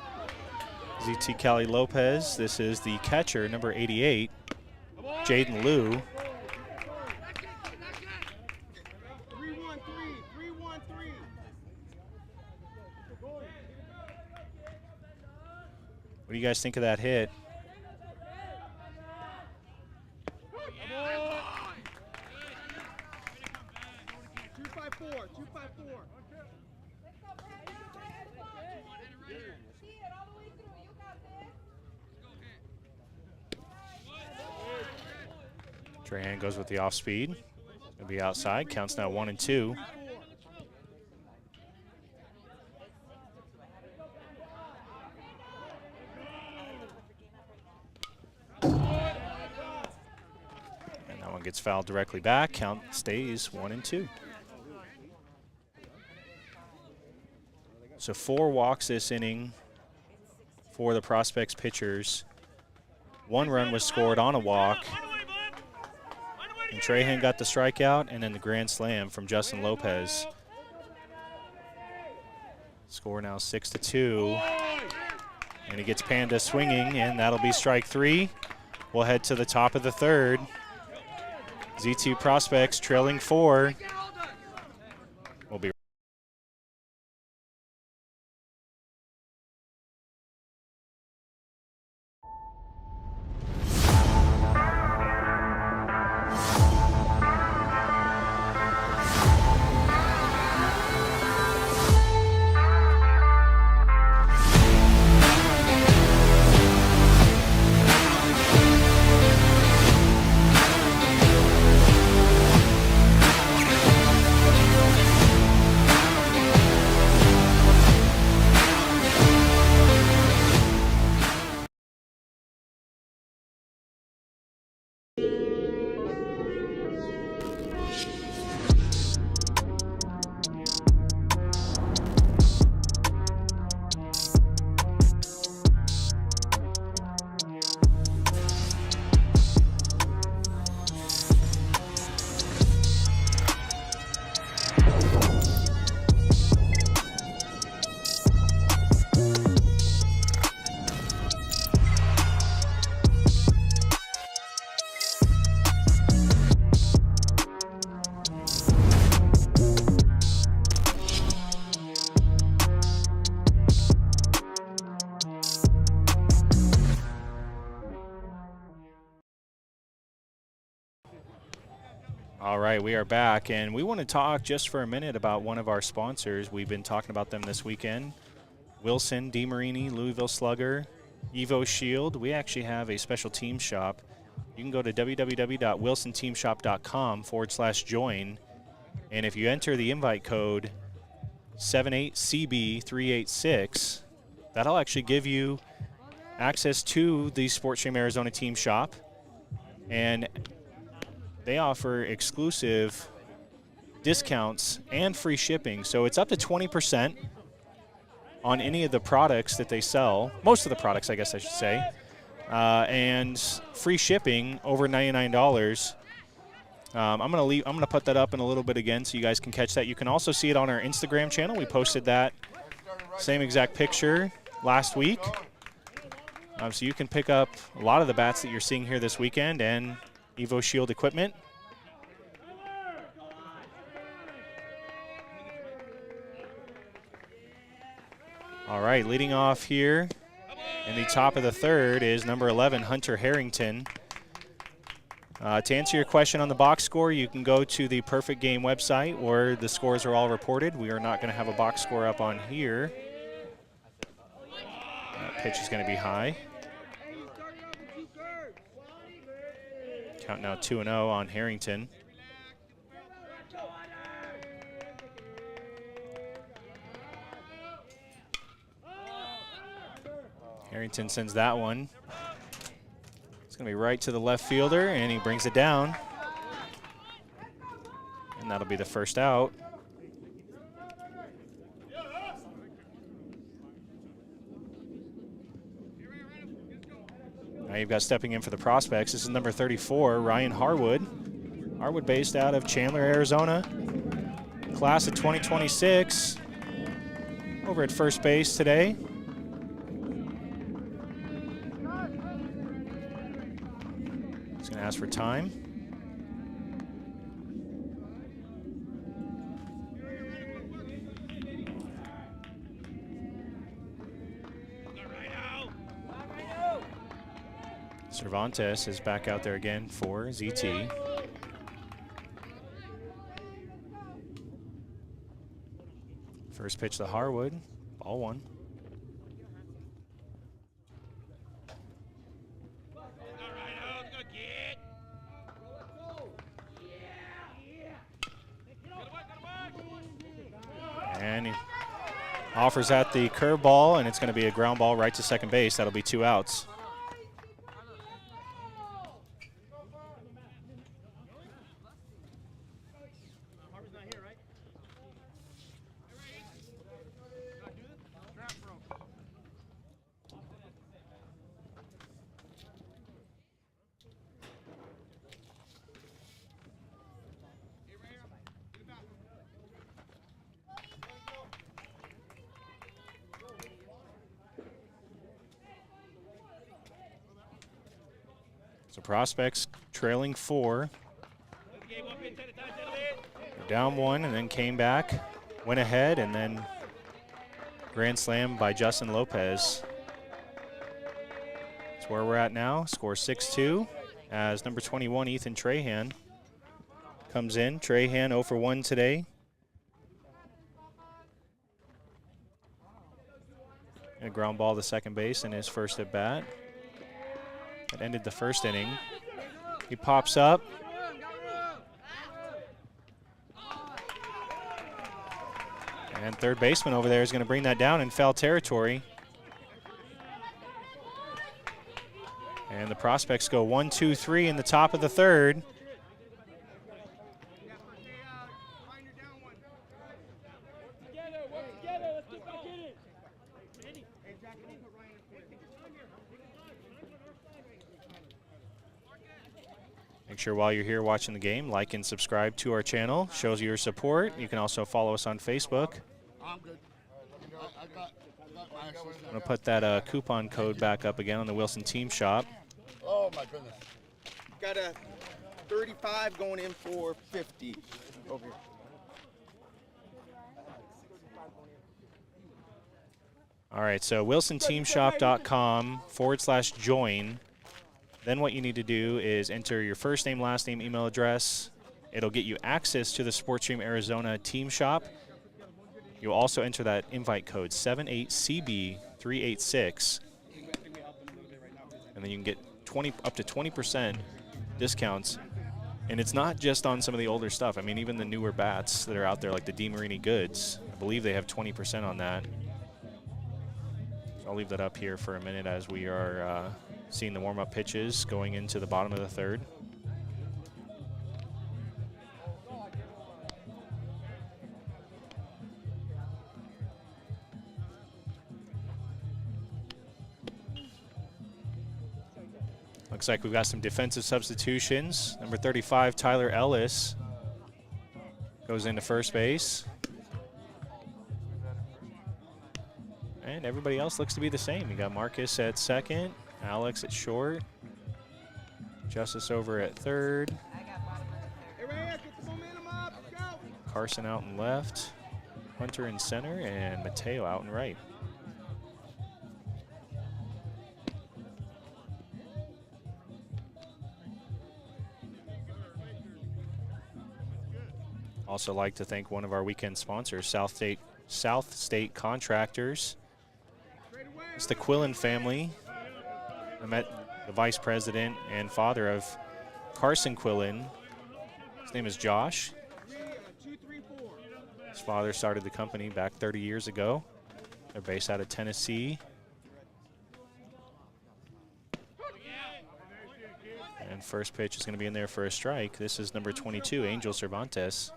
ZT Cali Lopez. This is the catcher, number 88. Jaden Liu. 3-1-3. 3-1-3. What do you guys think of that hit? Trahan goes with the off speed. Gonna be outside. Counts now 1 and 2. And that one gets fouled directly back. Count stays 1 and 2. So 4 walks this inning for the Prospects pitchers. 1 run was scored on a walk. And Trahan got the strikeout, and then the grand slam from Justin Lopez. Score now 6-2. And he gets Panda swinging, and that'll be strike 3. We'll head to the top of the 3rd. Z2 Prospects trailing 4. We'll be All right, we are back, and we want to talk just for a minute about one of our sponsors. We've been talking about them this weekend. Wilson, DeMarini, Louisville Slugger, Evo Shield. We actually have a special team shop. You can go to www.wilsonteamshop.com/join, and if you enter the invite code 78CB386, that'll actually give you access to the Sports Stream Arizona team shop, and they offer exclusive discounts and free shipping. So it's up to 20% on any of the products that they sell, most of the products, I guess I should say, and free shipping over $99. I'm gonna put that up in a little bit again so you guys can catch that. You can also see it on our Instagram channel. We posted that same exact picture last week. So you can pick up a lot of the bats that you're seeing here this weekend and Evo Shield equipment. All right, leading off here in the top of the 3rd is number 11, Hunter Harrington. To answer your question on the box score, you can go to the Perfect Game website where the scores are all reported. We are not going to have a box score up on here. That pitch is going to be high. Count now 2-0 on Harrington. Harrington sends that one. It's going to be right to the left fielder, and he brings it down. And that'll be the first out. Now you've got stepping in for the Prospects. This is number 34, Ryan Harwood. Harwood based out of Chandler, Arizona. Class of 2026. Over at first base today. He's going to ask for time. Cervantes is back out there again for ZT. First pitch to Harwood, ball one. And he offers at the curveball, and it's going to be a ground ball right to second base. That'll be 2 outs. So Prospects trailing 4. Down 1 and then came back, went ahead, and then grand slam by Justin Lopez. That's where we're at now. Score 6-2 as number 21, Ethan Trahan, comes in. Trahan 0 for 1 today. A ground ball to second base in his first at bat. That ended the first inning. He pops up. And third baseman over there is going to bring that down in foul territory. And the Prospects go 1, 2, 3 in the top of the third. Make sure while you're here watching the game, like and subscribe to our channel. Shows your support. You can also follow us on Facebook. I'm good. I got my access. I'm going to put that coupon code back up again on the Wilson Team Shop. Oh my goodness. Got a 35 going in for 50 over here. All right, so wilsonteamshop.com/join. Then what you need to do is enter your first name, last name, email address. It'll get you access to the SportsStream Arizona Team Shop. You'll also enter that invite code 78CB386. And then you can get up to 20% discounts. And it's not just on some of the older stuff. I mean, even the newer bats that are out there, like the DeMarini Goods, I believe they have 20% on that. So I'll leave that up here for a minute as we are seeing the warm-up pitches going into the bottom of the third. Looks like we've got some defensive substitutions. Number 35, Tyler Ellis, goes into first base. And everybody else looks to be the same. You got Marcus at second, Alex at short, Justice over at third, Carson out in left, Hunter in center, and Mateo out in right. Also like to thank one of our weekend sponsors, South State Contractors. It's the Quillen family. I met the vice president and father of Carson Quillen. His name is Josh. His father started the company back 30 years ago. They're based out of Tennessee. And first pitch is going to be in there for a strike. This is number 22, Angel Cervantes.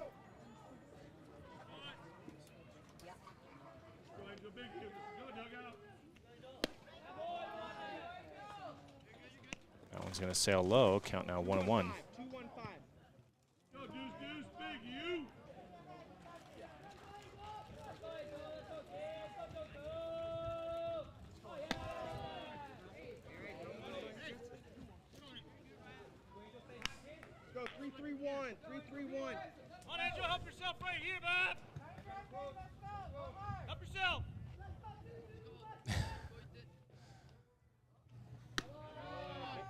That one's going to sail low. Count now 1-1. Go 3-3-1, 3-3-1. On, Angel, help yourself right here, Bob. Help yourself.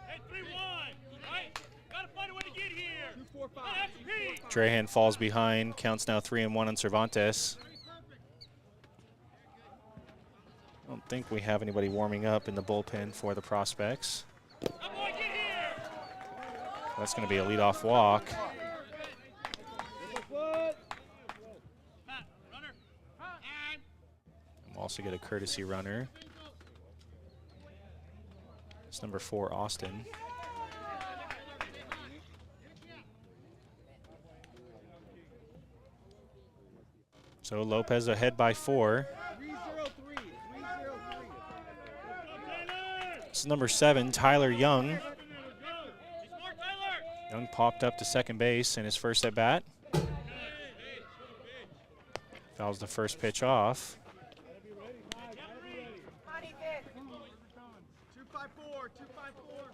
Hey, 3-1, right? Gotta find a way to get here. 2-4-5. Trahan falls behind. Counts now 3-1 on Cervantes. think we have anybody warming up in the bullpen for the prospects. That's going to be a leadoff walk. We'll also get a courtesy runner. It's number 4, Austin. So Lopez ahead by 4. This is number 7, Tyler Young. Young popped up to second base in his first at bat. Fouls the first pitch off. 254, 254.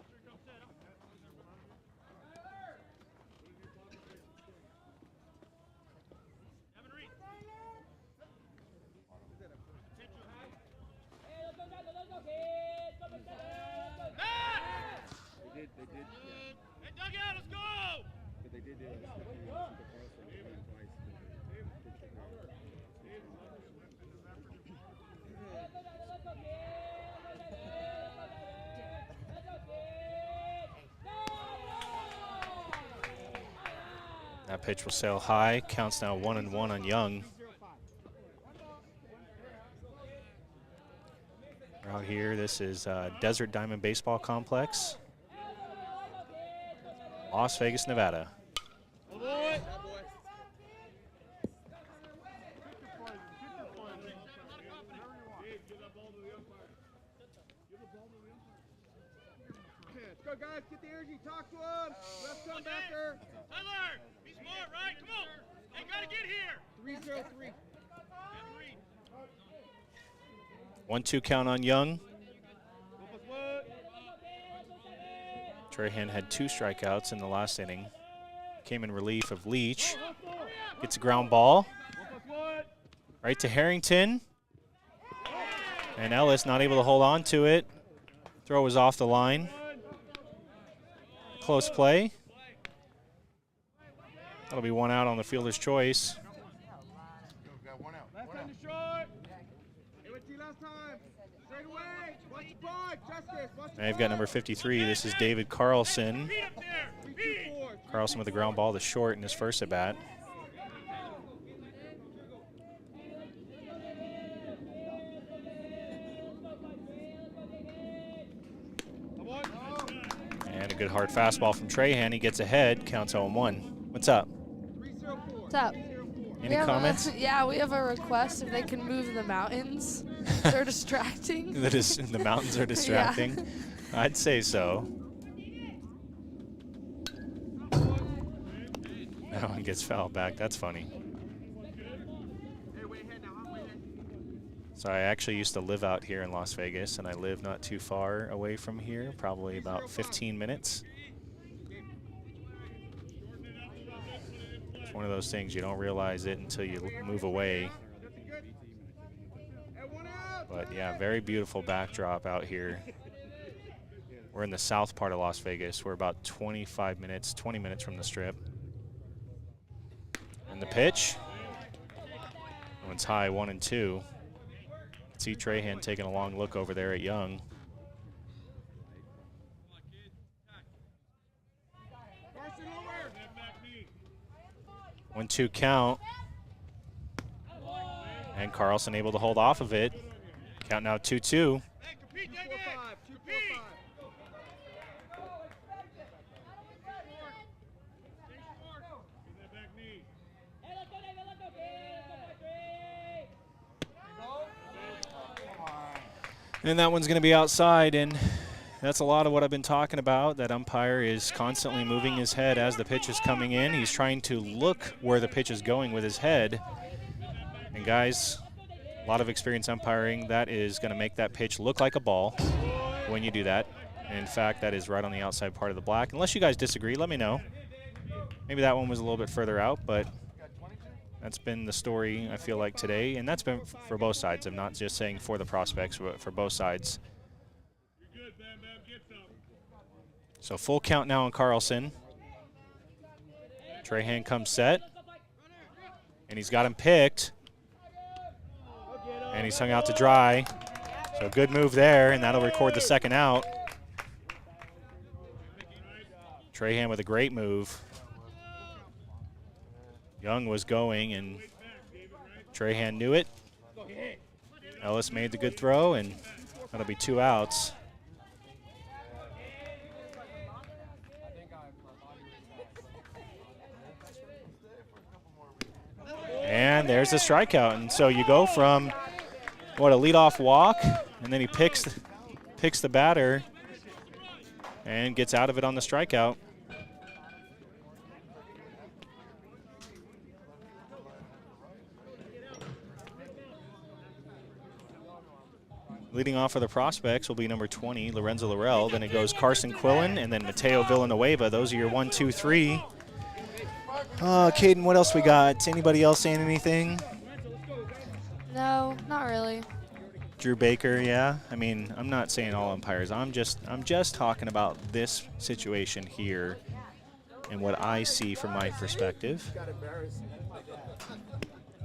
Hey, dugout, let's go! But they did That pitch will sail high. Counts now 1-1 on Young. We're out here. This is Desert Diamond Baseball Complex, Las Vegas, Nevada. Go, guys, get the energy, talk to him. Left come backer. Tyler, be smart, right? Come on. Hey, gotta get here. 303. 1-2 count on Young. Trahan had 2 strikeouts in the last inning. Came in relief of Leach. Gets a ground ball. Right to Harrington. And Ellis not able to hold on to it. Throw was off the line. Close play. That'll be 1 out on the fielder's choice. Got 1 out. Last time to short. Hey, what's your last time? Straight away. Watch the ball. Justice. Watch the Now you've got number 53. This is David Carlson. Feet up there. Feet. Carlson with a ground ball to short in his first at bat. And a good hard fastball from Trahan. He gets ahead, counts 0-1. What's up? 304. What's up? Any We have comments? Yeah, we have a request if they can move the mountains. They're distracting. The mountains are distracting. I'd say so. That one gets fouled back. That's funny. Hey, way ahead now. Way ahead. So I actually used to live out here in Las Vegas, and I live not too far away from here, probably about 15 minutes. It's one of those things you don't realize it until you move away. Hey, 1 out. But yeah, very beautiful backdrop out here. We're in the south part of Las Vegas. We're about 20 minutes from the Strip. And the pitch. That one's high, 1-2. See Trahan taking a long look over there at Young. Carson over. 1-2 count. And Carlson able to hold off of it. Count now 2-2. Hey, compete, Dugout. 245. 245. And that one's going to be outside, and that's a lot of what I've been talking about. That umpire is constantly moving his head as the pitch is coming in. He's trying to look where the pitch is going with his head. And guys, a lot of experience umpiring. That is going to make that pitch look like a ball when you do that. And in fact, that is right on the outside part of the black. Unless you guys disagree, let me know. Maybe that one was a little bit further out, but that's been the story, I feel like, today. And that's been for both sides. I'm not just saying for the prospects, but for both sides. So full count now on Carlson. Trahan comes set. And he's got him picked. And he's hung out to dry. So good move there, and that'll record the second out. Trahan with a great move. Young was going, and Trahan knew it. Ellis made the good throw, and that'll be 2 outs. And there's the strikeout. And so you go from, what, a leadoff walk, and then he picks the batter and gets out of it on the strikeout. Leading off for the prospects will be number 20, Lorenzo Laurel. Then it goes Carson Quillen and then Mateo Villanueva. Those are your 1, 2, 3. Caden, what else we got? Anybody else saying anything? No, not really. Drew Baker, yeah. I mean, I'm not saying all umpires. I'm just talking about this situation here and what I see from my perspective.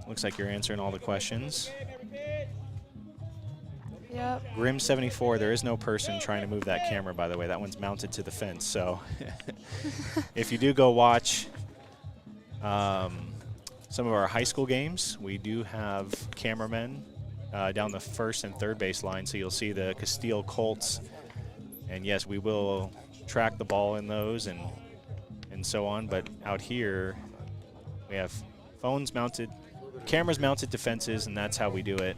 Looks like you're answering all the questions. Yep. Grim74, there is no person trying to move that camera, by the way. That one's mounted to the fence. So if you do go watch some of our high school games, we do have cameramen down the first and third base line. So you'll see the Castile Colts. And yes, we will track the ball in those and so on. But out here, we have phones mounted, cameras mounted to fences, and that's how we do it.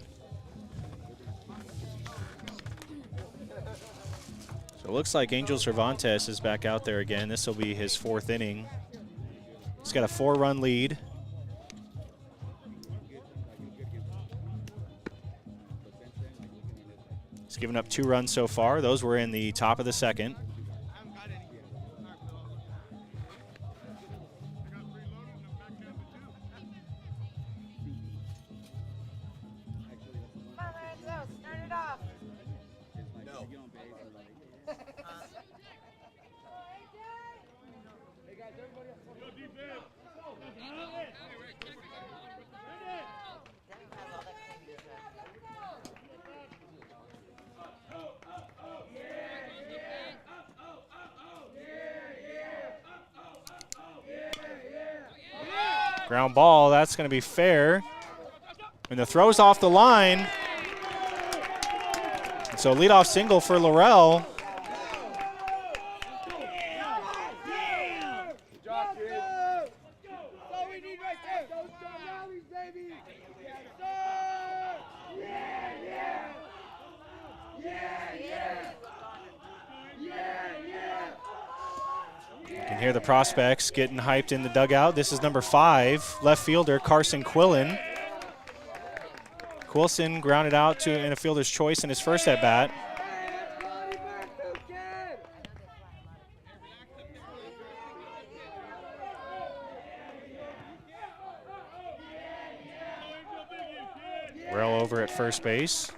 So it looks like Angel Cervantes is back out there again. This will be his 4th inning. He's got a 4-run lead. He's given up 2 runs so far. Those were in the top of the second. Ground ball, that's going to be fair. And the throw's off the line. So leadoff single for Laurel. You can hear the prospects getting hyped in the dugout. This is number 5, left fielder Carson Quillen. Quilson grounded out to in a fielder's choice in his first at-bat. Rail over at first base.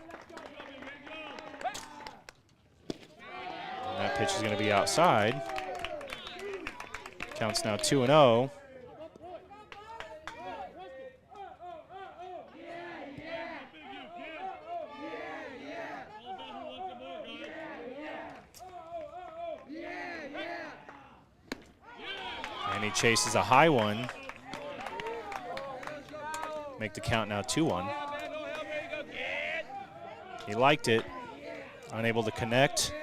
And that pitch is going to be outside. Counts now 2-0. And he chases a high one. Make the count now 2-1. He liked it. Unable to connect.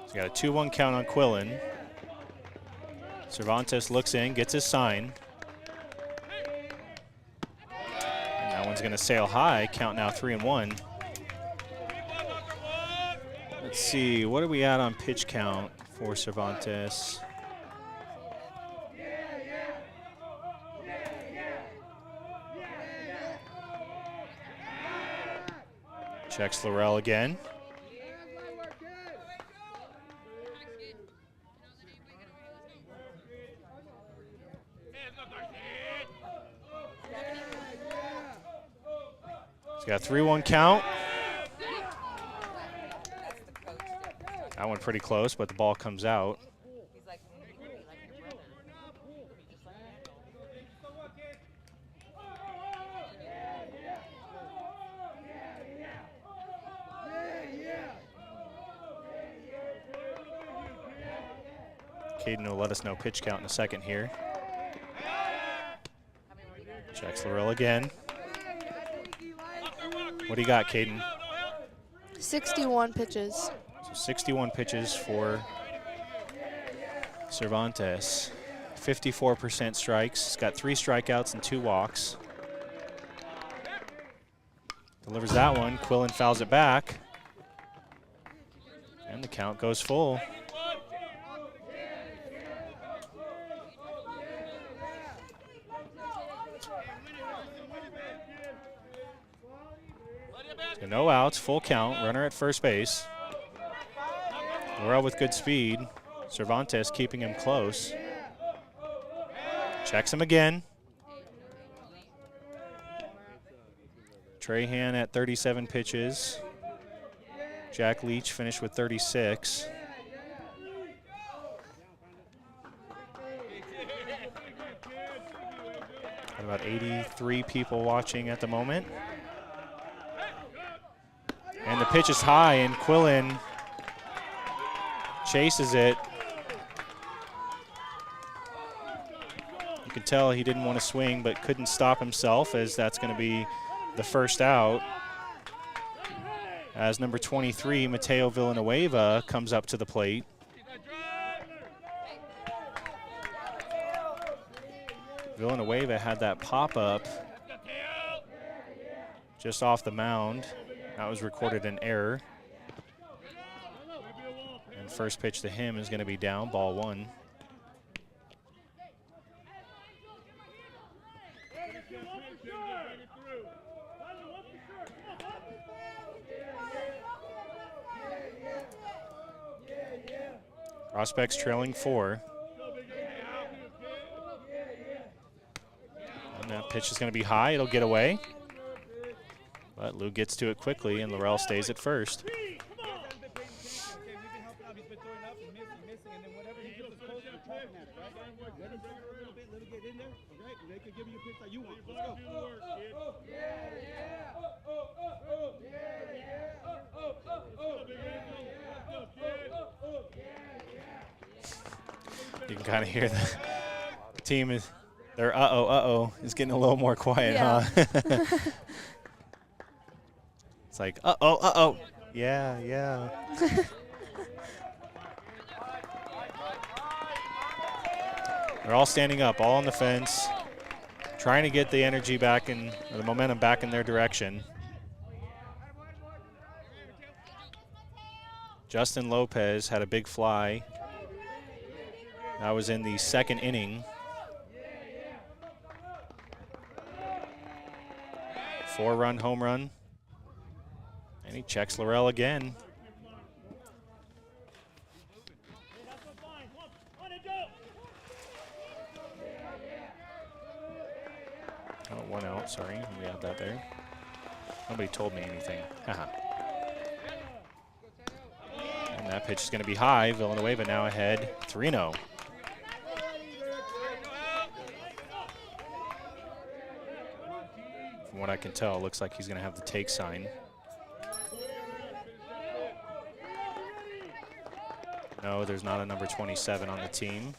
He's got a 2-1 count on Quillen. Cervantes looks in, gets his sign. And that one's going to sail high. Count now 3-1. Let's see, what are we at on pitch count for Cervantes? Checks Laurel again. He's got a 3-1 count. one pretty close, but the ball comes out. Caden will let us know pitch count in a second here. Checks Laurel again. What do you got, Caden? 61 pitches. So 61 pitches for Cervantes. 54% strikes. He's got 3 strikeouts and 2 walks. Delivers that one. Quillen fouls it back. And the count goes full. So no outs, full count, runner at first base. Laurel with good speed. Cervantes keeping him close. Checks him again. Trahan at 37 pitches. Jack Leach finished with 36. Got about 83 people watching at the moment. And the pitch is high, and Quillen chases it. You could tell he didn't want to swing, but couldn't stop himself, as that's going to be the first out. As number 23, Mateo Villanueva, comes up to the plate. Villanueva had that pop-up just off the mound. That was recorded an error. And first pitch to him is going to be down, ball 1. Prospects trailing 4. And that pitch is going to be high. It'll get away. But Lou gets to it quickly, and Laurel stays at first. You can kind of hear the team is, their uh-oh is getting a little more quiet, Yeah. huh? It's like, uh-oh. Yeah. They're all standing up, all on the fence, trying to get the energy back in, or the momentum back in their direction. Justin Lopez had a big fly. That was in the second inning. 4-run home run. And he checks Laurel again. Oh, 1 out, sorry. We have that there. Nobody told me anything. Haha. And that pitch is going to be high. Villanueva now ahead, 3-0. From what I can tell, it looks like he's going to have the take sign. No, there's not a number 27 on the team.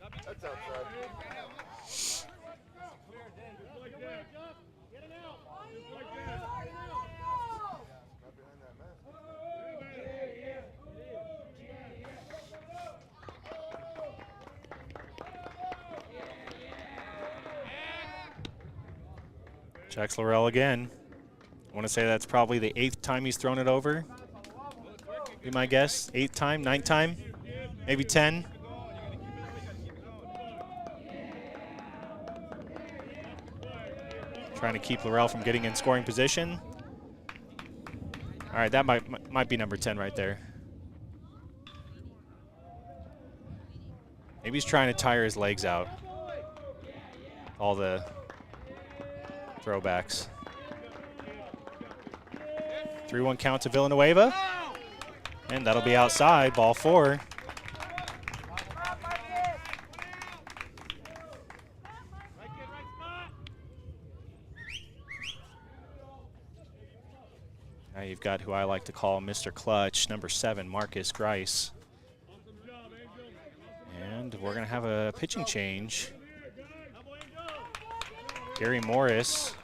That's outside. Not behind that mask. Checks Laurel again. I want to say that's probably the 8th time he's thrown it over. Be my guess. 8th time, 9th time, maybe 10. Trying to keep Laurel from getting in scoring position. All right, that might be number 10 right there. Maybe he's trying to tire his legs out. All the throwbacks. 3-1 count to Villanueva. And that'll be outside, ball 4. Now you've got who I like to call Mr. Clutch, number 7, Marcus Grice. And we're going to have a pitching change. Gary Morris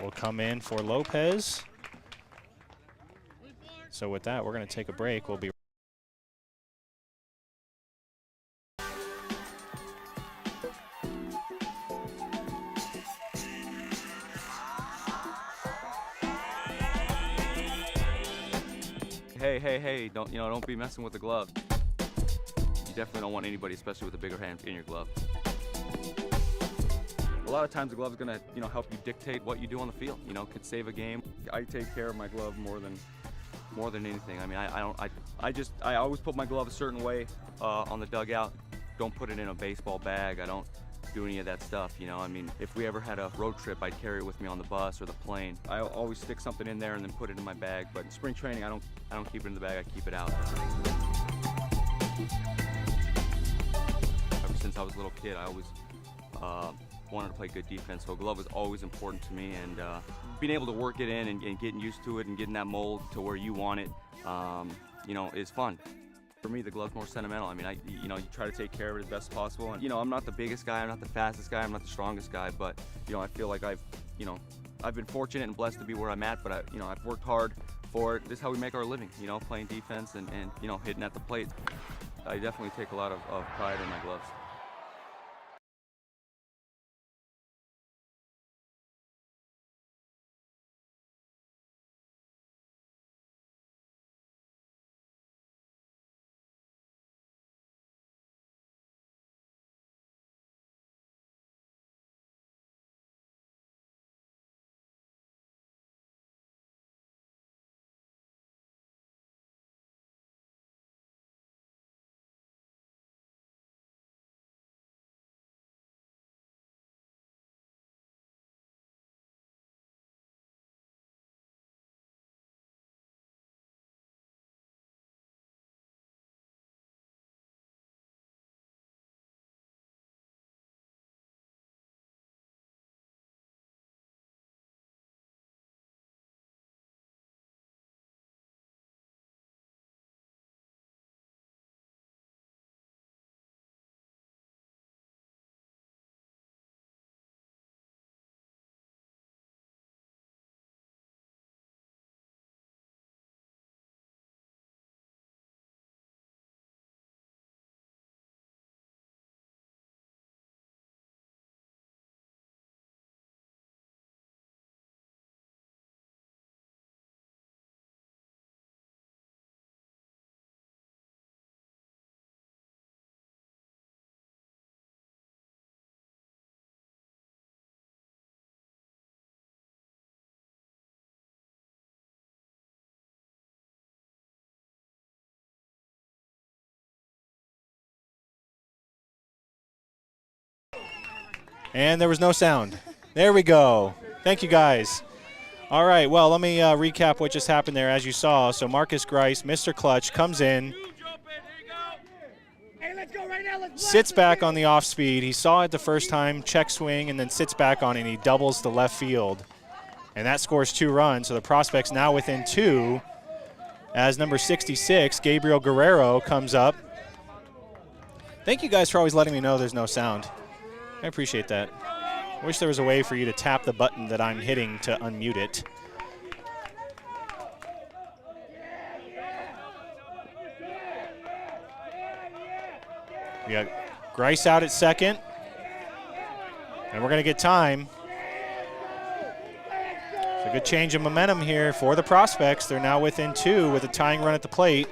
will come in for Lopez. So with that, we're going to take a break. We'll be hey, don't be messing with the glove. You definitely don't want anybody, especially with a bigger hand, in your glove. A lot of times the glove is gonna, help you dictate what you do on the field. Could save a game. I take care of my glove more than anything. I mean, I always put my glove a certain way on the dugout. Don't put it in a baseball bag. I don't do any of that stuff, I mean, if we ever had a road trip, I'd carry it with me on the bus or the plane. I always stick something in there and then put it in my bag. But in spring training, I don't keep it in the bag. I keep it out. Ever since I was a little kid, I always wanted to play good defense. So a glove was always important to me, and being able to work it in and getting used to it and getting that mold to where you want it, is fun. For me, the glove's more sentimental. I mean, you try to take care of it as best as possible. And, I'm not the biggest guy, I'm not the fastest guy, I'm not the strongest guy, but, I feel like I've been fortunate and blessed to be where I'm at, but I've worked hard for it. This is how we make our living, playing defense and hitting at the plate. I definitely take a lot of pride in my gloves. And there was no sound. There we go. Thank you, guys. All right, well, let me recap what just happened there. As you saw, so Marcus Grice, Mr. Clutch, comes in, sits back on the off speed. He saw it the first time, check swing, and then sits back on it, and he doubles the left field. And that scores 2 runs, so the prospect's now within 2 as number 66, Gabriel Guerrero, comes up. Thank you guys for always letting me know there's no sound. I appreciate that. I wish there was a way for you to tap the button that I'm hitting to unmute it. We got Grice out at second. And we're going to get time. It's a good change of momentum here for the prospects. They're now within 2 with a tying run at the plate.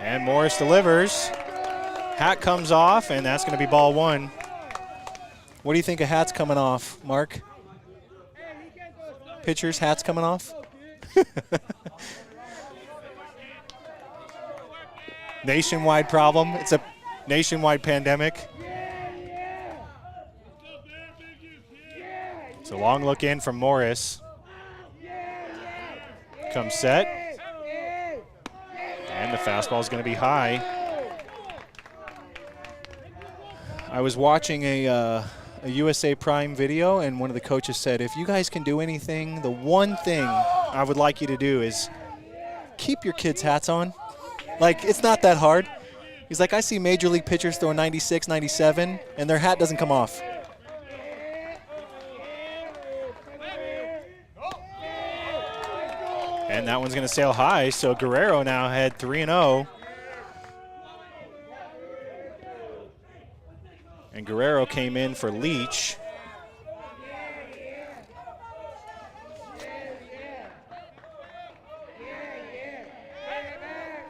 And Morris delivers. Hat comes off, and that's going to be ball 1. What do you think a hat's coming off, Mark? Pitcher's hat's coming off? Nationwide problem. It's a nationwide pandemic. So long look in from Morris. Comes set. And the fastball is going to be high. I was watching a USA Prime video, and one of the coaches said, if you guys can do anything, the one thing I would like you to do is keep your kids' hats on. Like, it's not that hard. He's like, I see major league pitchers throw 96, 97, and their hat doesn't come off. And that one's going to sail high, so Guerrero now had 3-0. And Guerrero came in for Leach.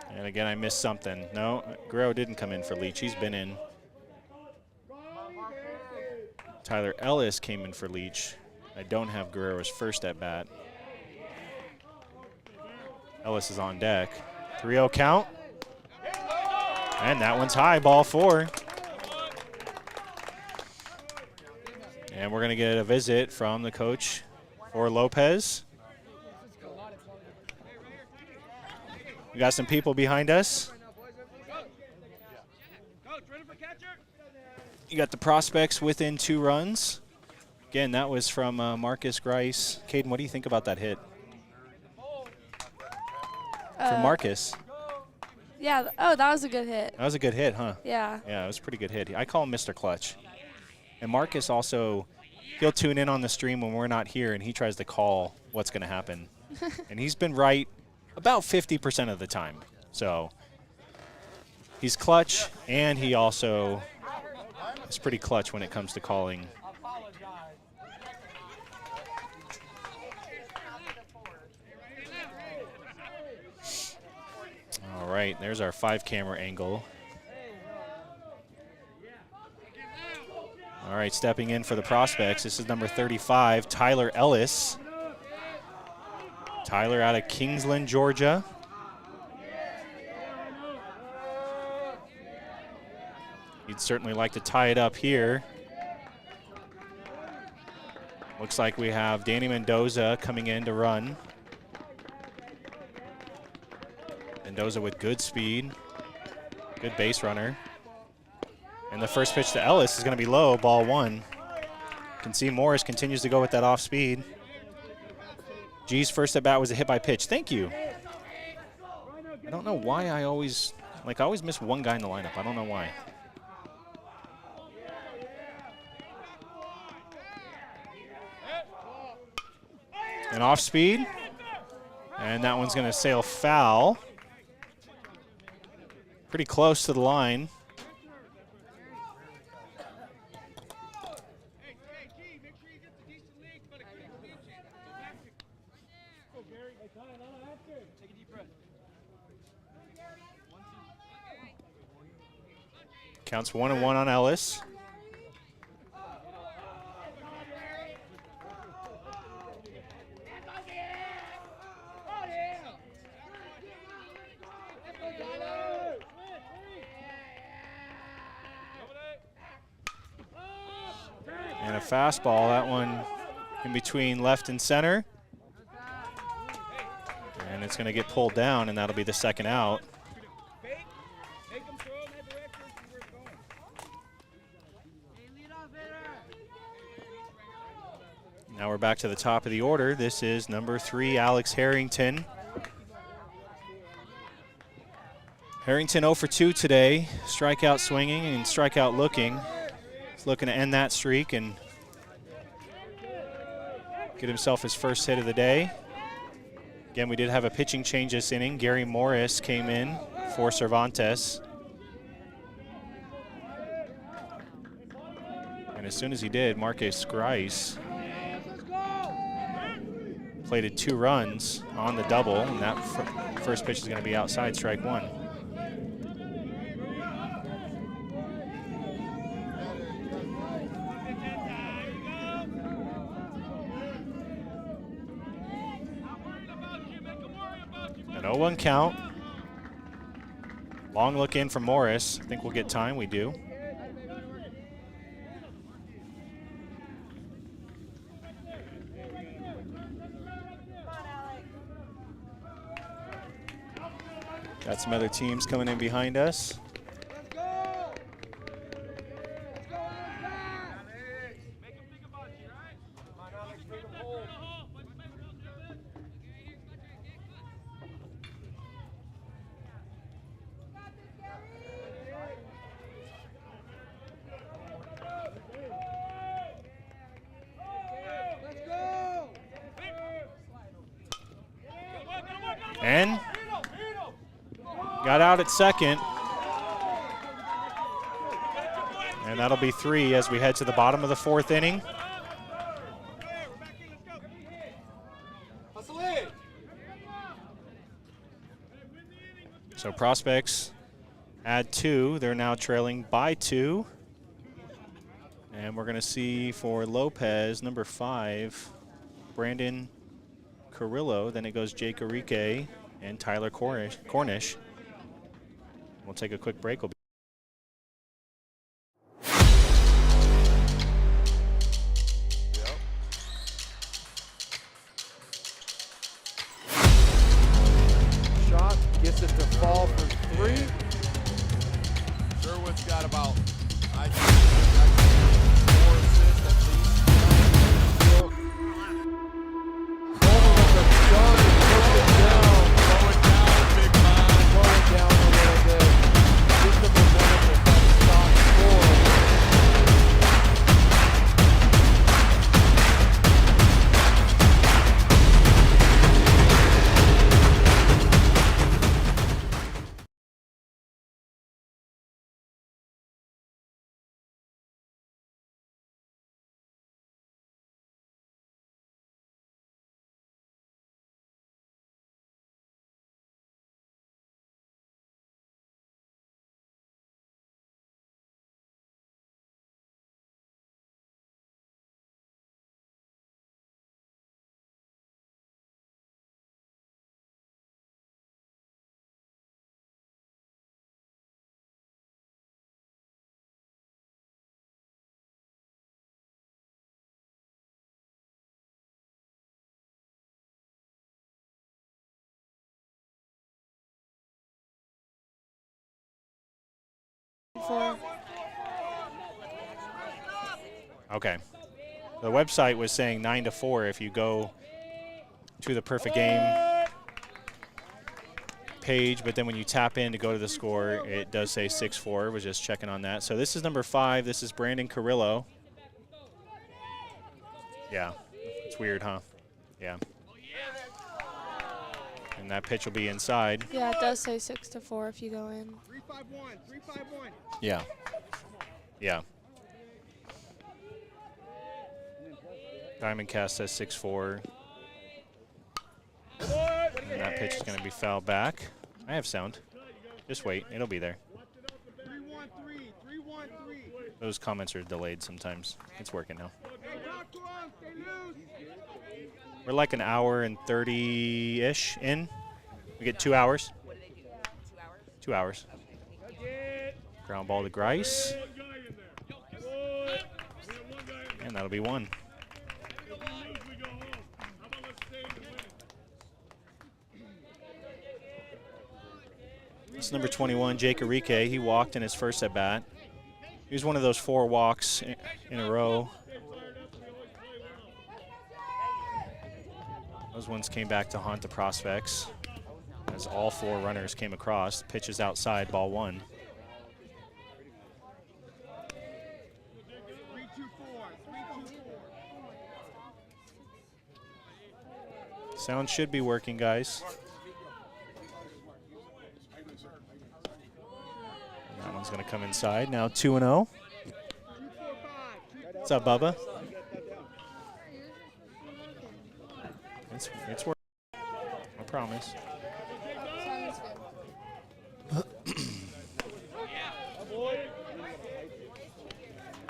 And again, I missed something. No, Guerrero didn't come in for Leach. He's been in. Tyler Ellis came in for Leach. I don't have Guerrero's first at bat. Ellis is on deck. 3-0 count. And that one's high, ball 4. And we're going to get a visit from the coach for Lopez. We got some people behind us. You got the prospects within 2 runs. Again, that was from Marcus Grice. Caden, what do you think about that hit? From Marcus. Yeah. Oh, that was a good hit. That was a good hit, huh? Yeah. Yeah, it was a pretty good hit. I call him Mr. Clutch. And Marcus also, he'll tune in on the stream when we're not here, and he tries to call what's going to happen. And he's been right about 50% of the time. So he's clutch, and he also is pretty clutch when it comes to calling. All right, there's our 5-camera angle. All right, stepping in for the prospects, this is number 35, Tyler Ellis. Tyler out of Kingsland, Georgia. He'd certainly like to tie it up here. Looks like we have Danny Mendoza coming in to run. Mendoza with good speed, good base runner. And the first pitch to Ellis is going to be low, ball 1. You can see Morris continues to go with that off speed. G's first at bat was a hit by pitch. Thank you. I don't know why I always miss one guy in the lineup. I don't know why. And off speed. And that one's going to sail foul. Pretty close to the line. Counts 1-1 on Ellis. And a fastball, that one in between left and center. And it's going to get pulled down, and that'll be the second out. Now we're back to the top of the order. This is number 3, Alex Harrington. Harrington 0 for 2 today. Strikeout swinging and strikeout looking. He's looking to end that streak and get himself his first hit of the day. Again, we did have a pitching change this inning. Gary Morris came in for Cervantes. And as soon as he did, Marcus Grice plated 2 runs on the double, and that first pitch is going to be outside, strike 1. An 0-1 count. Long look in from Morris. I think we'll get time. We do. Got some other teams coming in behind us. Let's go! Let's go, Alex! Make him think about you, right? Come on, Alex, bring him home. Let's go! And got out at second. And that'll be 3 as we head to the bottom of the 4th inning. So Prospects add 2. They're now trailing by 2. And we're going to see for Lopez, number 5, Brandon Carrillo. Then it goes Jake Arike and Tyler Cornish. We'll take a quick break. We'll be Shot gets it to fall for 3. Sherwood's got about, I think, 4 assists at least. Over with the shot and push it down. Slow it down, big man. Slow it down a little bit. Get the momentum if that shot scores. okay. The website was saying 9-4. If you go to the perfect game page, but then when you tap in to go to the score, it does say 6-4. Was just checking on that. So this is number 5. This is Brandon Carrillo. Yeah, it's weird, huh? Yeah. And that pitch will be inside. Yeah, it does say 6-4 if you go in. 3-5-1, 3-5-1. Yeah. Yeah. Diamond Cast says 6-4. And that pitch is going to be fouled back. I have sound. Just wait. It'll be there. 3-1-3, 3-1-3. Those comments are delayed sometimes. It's working now. Hey, talk to him, stay loose. We're like an hour and 30-ish in. We get 2 hours. 2 hours. Ground ball to Grice. And that'll be 1. It's number 21, Jake Arike. He walked in his first at bat. He was one of those 4 walks in a row. Those ones came back to haunt the Prospects as all 4 runners came across. Pitch is outside, ball 1. 3-2-4, 3-2-4. Sound should be working, guys. That one's going to come inside. Now 2-0. What's up, Bubba? It's working. I promise.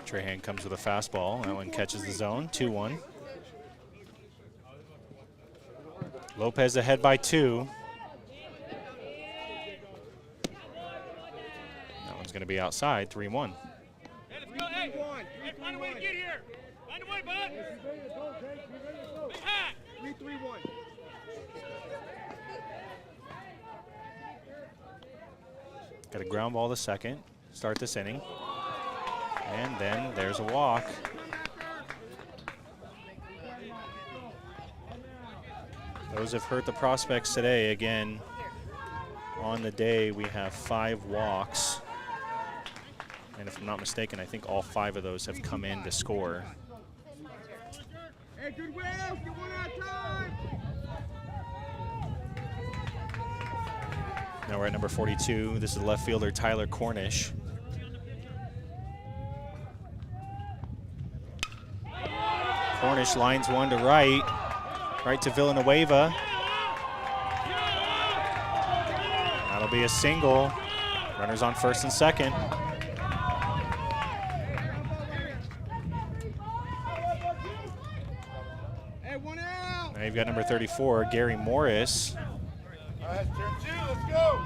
Trahan comes with a fastball. That one catches the zone. 2-1. Lopez ahead by 2. That one's going to be outside. 3-1. Hey, let's go. Hey, find a way to get here. Find a way, bud. Big hat. 3-3-1. Got a ground ball to second. Start this inning. And then there's a walk. Those have hurt the prospects today. Again, on the day we have 5 walks. And if I'm not mistaken, I think all 5 of those have come in to score. Hey, good Wills, get one at a time. Now we're at number 42. This is left fielder Tyler Cornish. Cornish lines one to right. Right to Villanueva. That'll be a single. Runners on first and second. Hey, one out. Now you've got number 34, Gary Morris. All right, turn 2, let's go.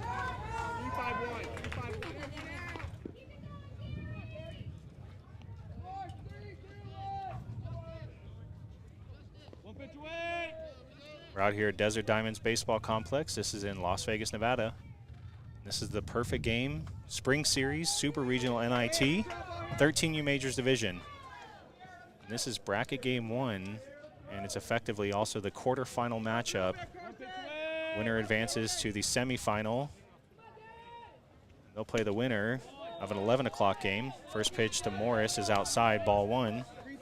3-5-1. 3-5-1. One pitch away. We're out here at Desert Diamonds Baseball Complex. This is in Las Vegas, Nevada. This is the perfect game, Spring Series, Super Regional NIT, 13U Majors Division. And this is bracket game 1, and it's effectively also the quarterfinal matchup. Winner advances to the semifinal. They'll play the winner of an 11 o'clock game. First pitch to Morris is outside, ball 1. 3-3-1.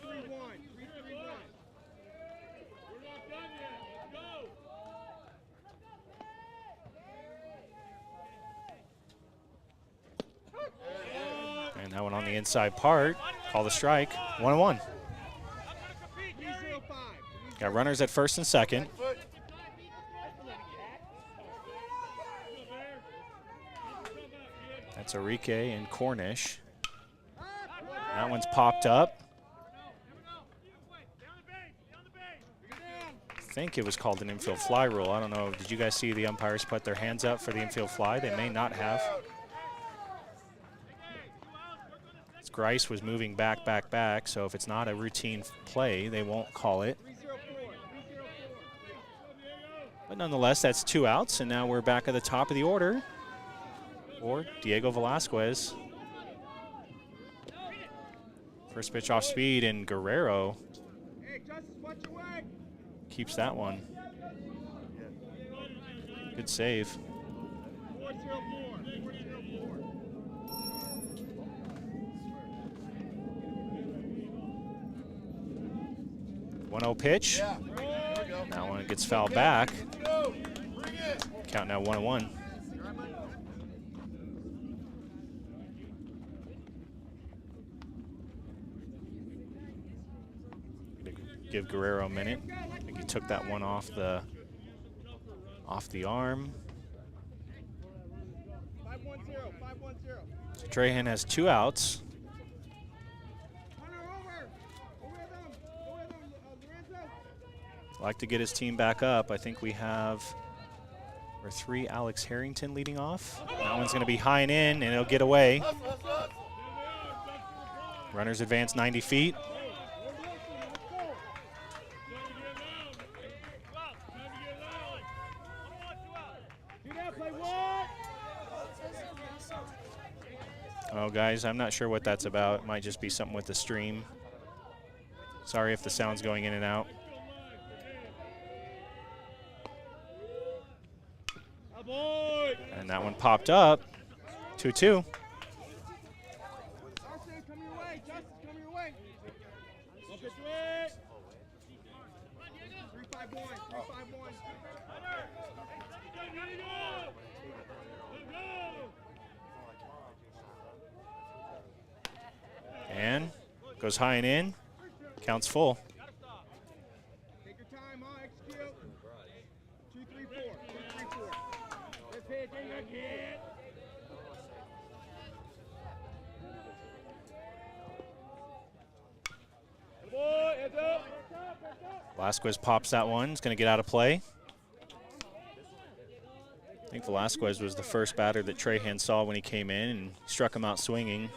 And that one on the inside part. Call the strike. 1-1. 3-0-5. Got runners at first and second. That's Enrique and Cornish. That one's popped up. I think it was called an infield fly rule. I don't know. Did you guys see the umpires put their hands up for the infield fly? They may not have. Grice was moving back, so if it's not a routine play, they won't call it. But nonetheless, that's 2 outs, and now we're back at the top of the order for Diego Velasquez. First pitch off speed, and Guerrero Hey, Justice, watch your way. keeps that one. Good save. 4-0-4. 4-0-4. 1-0 pitch. Yeah. There we go. That one gets fouled back. Let's go. Bring it. Count now 1-1. Give Guerrero a minute. I think he took that one off the arm. 5-1-0. 5-1-0. So Trahan has 2 outs. Hunter over. Go with him. Go with him, Lorenzo. Like to get his team back up. I think we have number 3, Alex Harrington leading off. That one's going to be high and in, and it'll get away. Runners advance 90 feet. Oh, guys, I'm not sure what that's about. It might just be something with the stream. Sorry if the sound's going in and out. And that one popped up. 2-2. Arson, come your way. Justice, come your way. One pitch away. 3-5-1. 3-5-1. And goes high and in. Counts full. Take your time, huh? Execute. 2-3-4. 2-3-4. Let's hit. Let's hit. Boy, heads up. Velasquez pops that one. It's going to get out of play. I think Velasquez was the first batter that Trahan saw when he came in and struck him out swinging.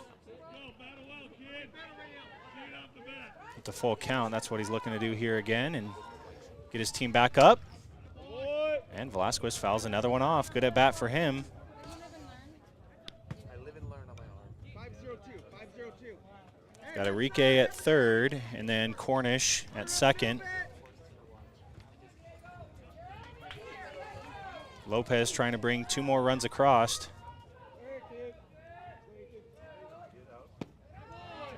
With the full count, that's what he's looking to do here again and get his team back up. And Velasquez fouls another one off. Good at bat for him. I live and learn on my arm. 5-0-2. Got Enrique at third, and then Cornish at second. Lopez trying to bring 2 more runs across.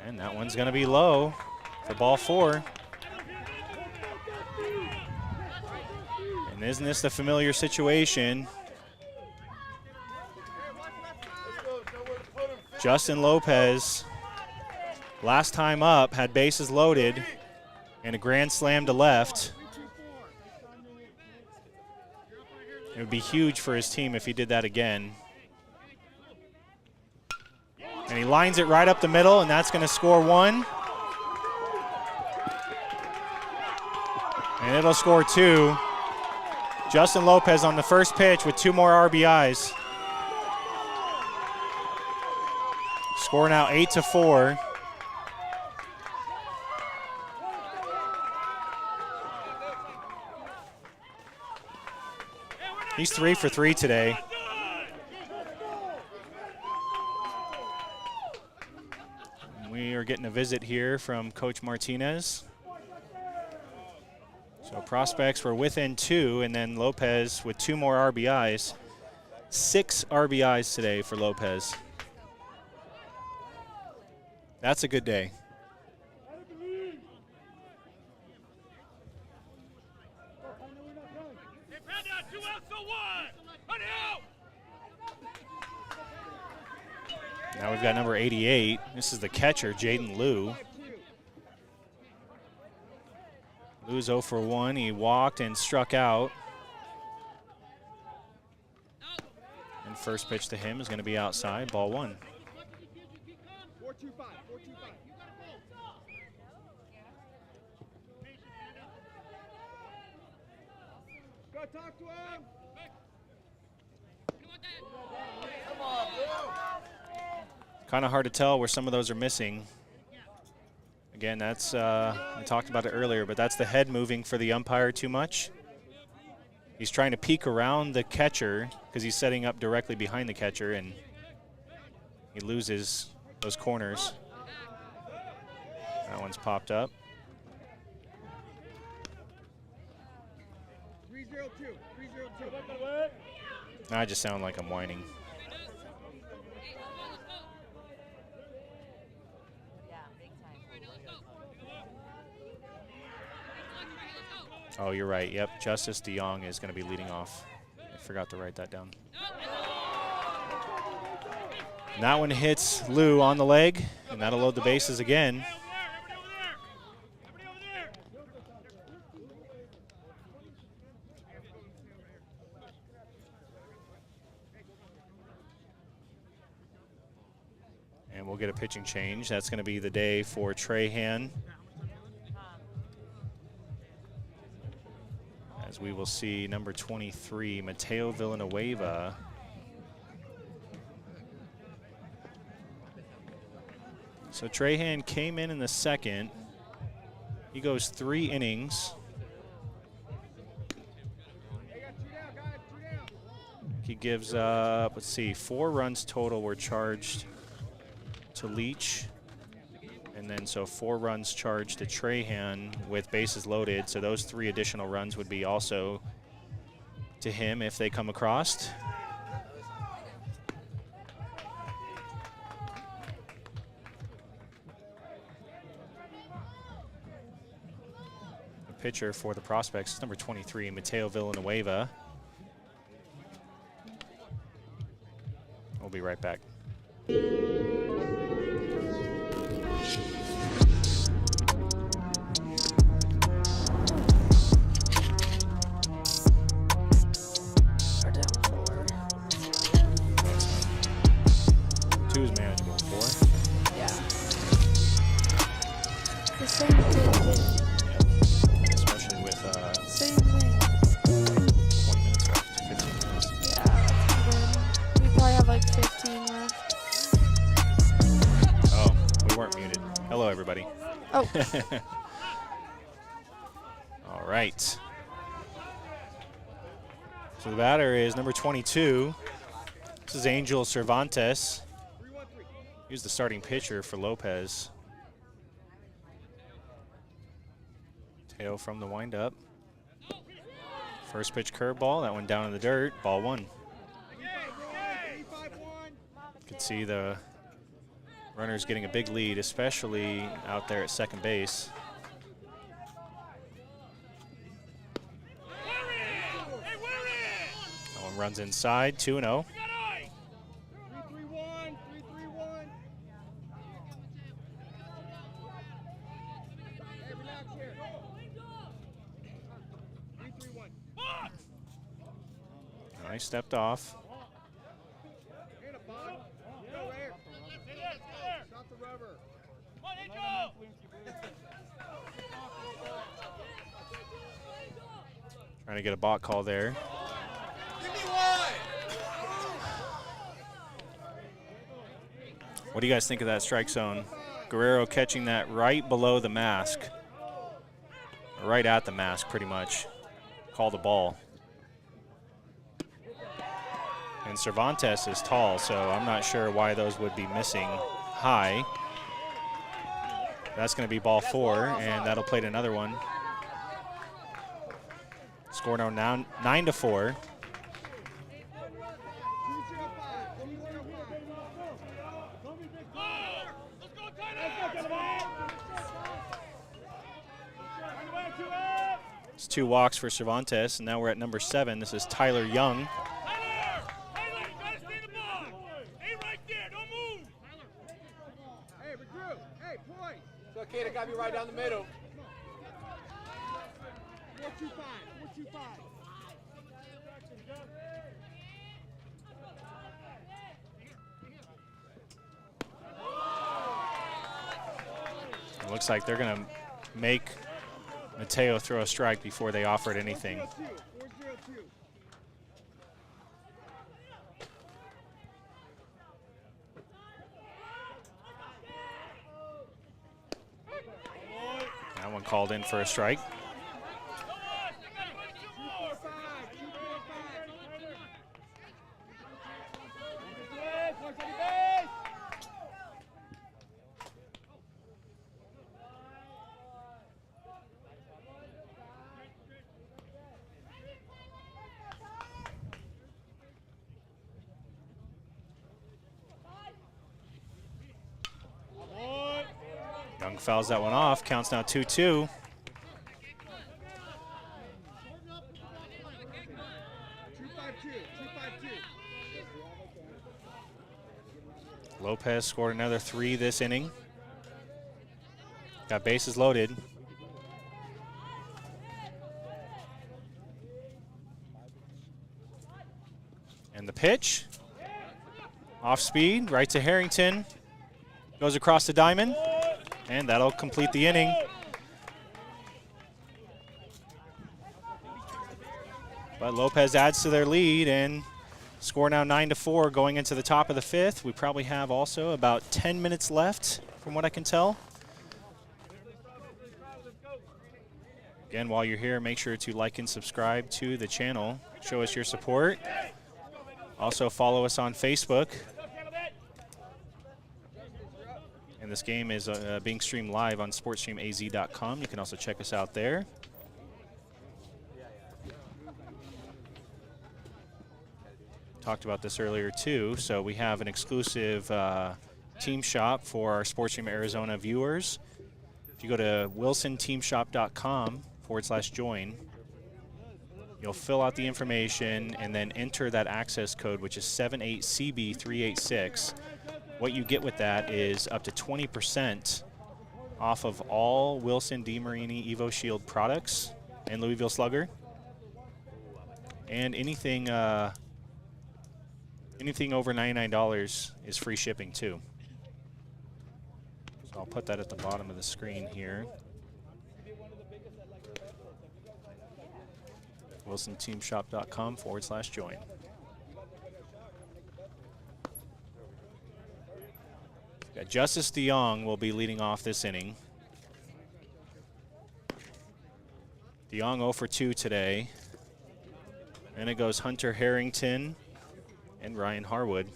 And that one's going to be low for ball 4. And isn't this the familiar situation? Justin Lopez, last time up, had bases loaded and a grand slam to left. It would be huge for his team if he did that again. And he lines it right up the middle, and that's going to score 1. And it'll score 2. Justin Lopez on the first pitch with 2 more RBIs. Score now 8-4. He's 3 for 3 today. We are getting a visit here from Coach Martinez. So prospects were within 2, and then Lopez with 2 more RBIs. 6 RBIs today for Lopez. That's a good day. Now we've got number 88. This is the catcher, Jaden Liu. Liu's 0 for 1. He walked and struck out. And first pitch to him is going to be outside, ball 1. 4-2-5. Go talk to him. Come on, Blue. Kind of hard to tell where some of those are missing. Again, that's, I talked about it earlier, but that's the head moving for the umpire too much. He's trying to peek around the catcher because he's setting up directly behind the catcher, and he loses those corners. That one's popped up. 3-0-2. I just sound like I'm whining. Oh, you're right. Yep, Justice DeYoung is going to be leading off. I forgot to write that down. And that one hits Liu on the leg, and that'll load the bases again. And we'll get a pitching change. That's going to be the day for Trahan. As we will see number 23, Mateo Villanueva. So Trahan came in the second. He goes 3 innings. He gives up, let's see, 4 runs total were charged to Leach. And then so 4 runs charged to Trahan with bases loaded. So those 3 additional runs would be also to him if they come across. The pitcher for the prospects is number 23, Mateo Villanueva. We'll be right back. Especially with 20 minutes left, 15 minutes. Yeah, that's good. We probably have like 15 left. Oh, we weren't muted. Hello, everybody. Oh. All right. So the batter is number 22. This is Angel Cervantes. He's the starting pitcher for Lopez. Teo from the windup. First pitch curveball, that one down in the dirt, ball one. You can see the runners getting a big lead, especially out there at second base. That one runs inside, 2-0. 3-3-1, 3-3-1. Hey, relax here. 3-3-1. I stepped off. Hit it, Bob. Go there. Stop the rubber. Trying to get a balk call there. What do you guys think of that strike zone? Guerrero catching that right below the mask. Right at the mask, pretty much. Call the ball. And Cervantes is tall, so I'm not sure why those would be missing high. That's going to be ball 4, and that'll play to another one. Score now 9-4. It's 2 walks for Cervantes, and now we're at number 7. This is Tyler Young. Okay, they got me right down the middle. 4-2-5, 4-2-5. It looks like they're going to make Mateo throw a strike before they offered anything. 4-0-2. That one called in for a strike. Young fouls that one off. Counts now 2-2. Lopez scored another 3 this inning. Got bases loaded. And the pitch. Off speed, right to Harrington. Goes across the diamond. And that'll complete the inning. But Lopez adds to their lead and score now 9-4 going into the top of the 5th. We probably have also about 10 minutes left from what I can tell. Again, while you're here, make sure to like and subscribe to the channel. Show us your support. Also follow us on Facebook. And this game is being streamed live on sportstreamaz.com. You can also check us out there. Talked about this earlier too. So we have an exclusive team shop for our SportsStream Arizona viewers. If you go to wilsonteamshop.com/join, you'll fill out the information and then enter that access code, which is 78CB386. What you get with that is up to 20% off of all Wilson DeMarini Evo Shield products and Louisville Slugger. And anything over $99 is free shipping too. So I'll put that at the bottom of the screen here. wilsonteamshop.com/join. Yeah, Justice DeYoung will be leading off this inning. DeYoung 0 for 2 today. And it goes Hunter Harrington and Ryan Harwood.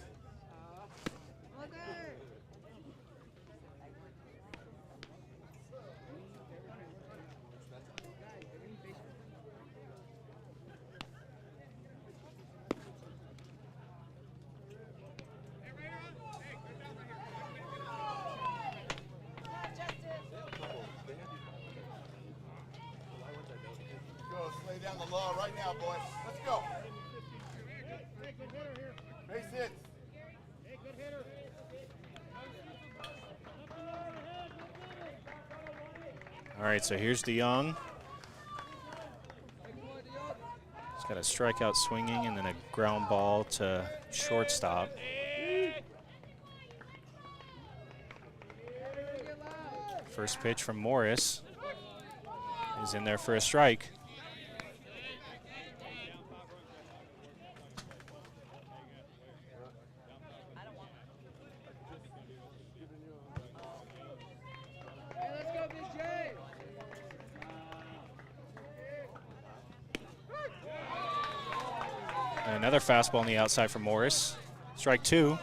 Lay down the law right now, boys. Let's go. Base hits. All right, so here's DeYoung. He's got a strikeout swinging and then a ground ball to shortstop. First pitch from Morris is in there for a strike. And another fastball on the outside for Morris. Strike two.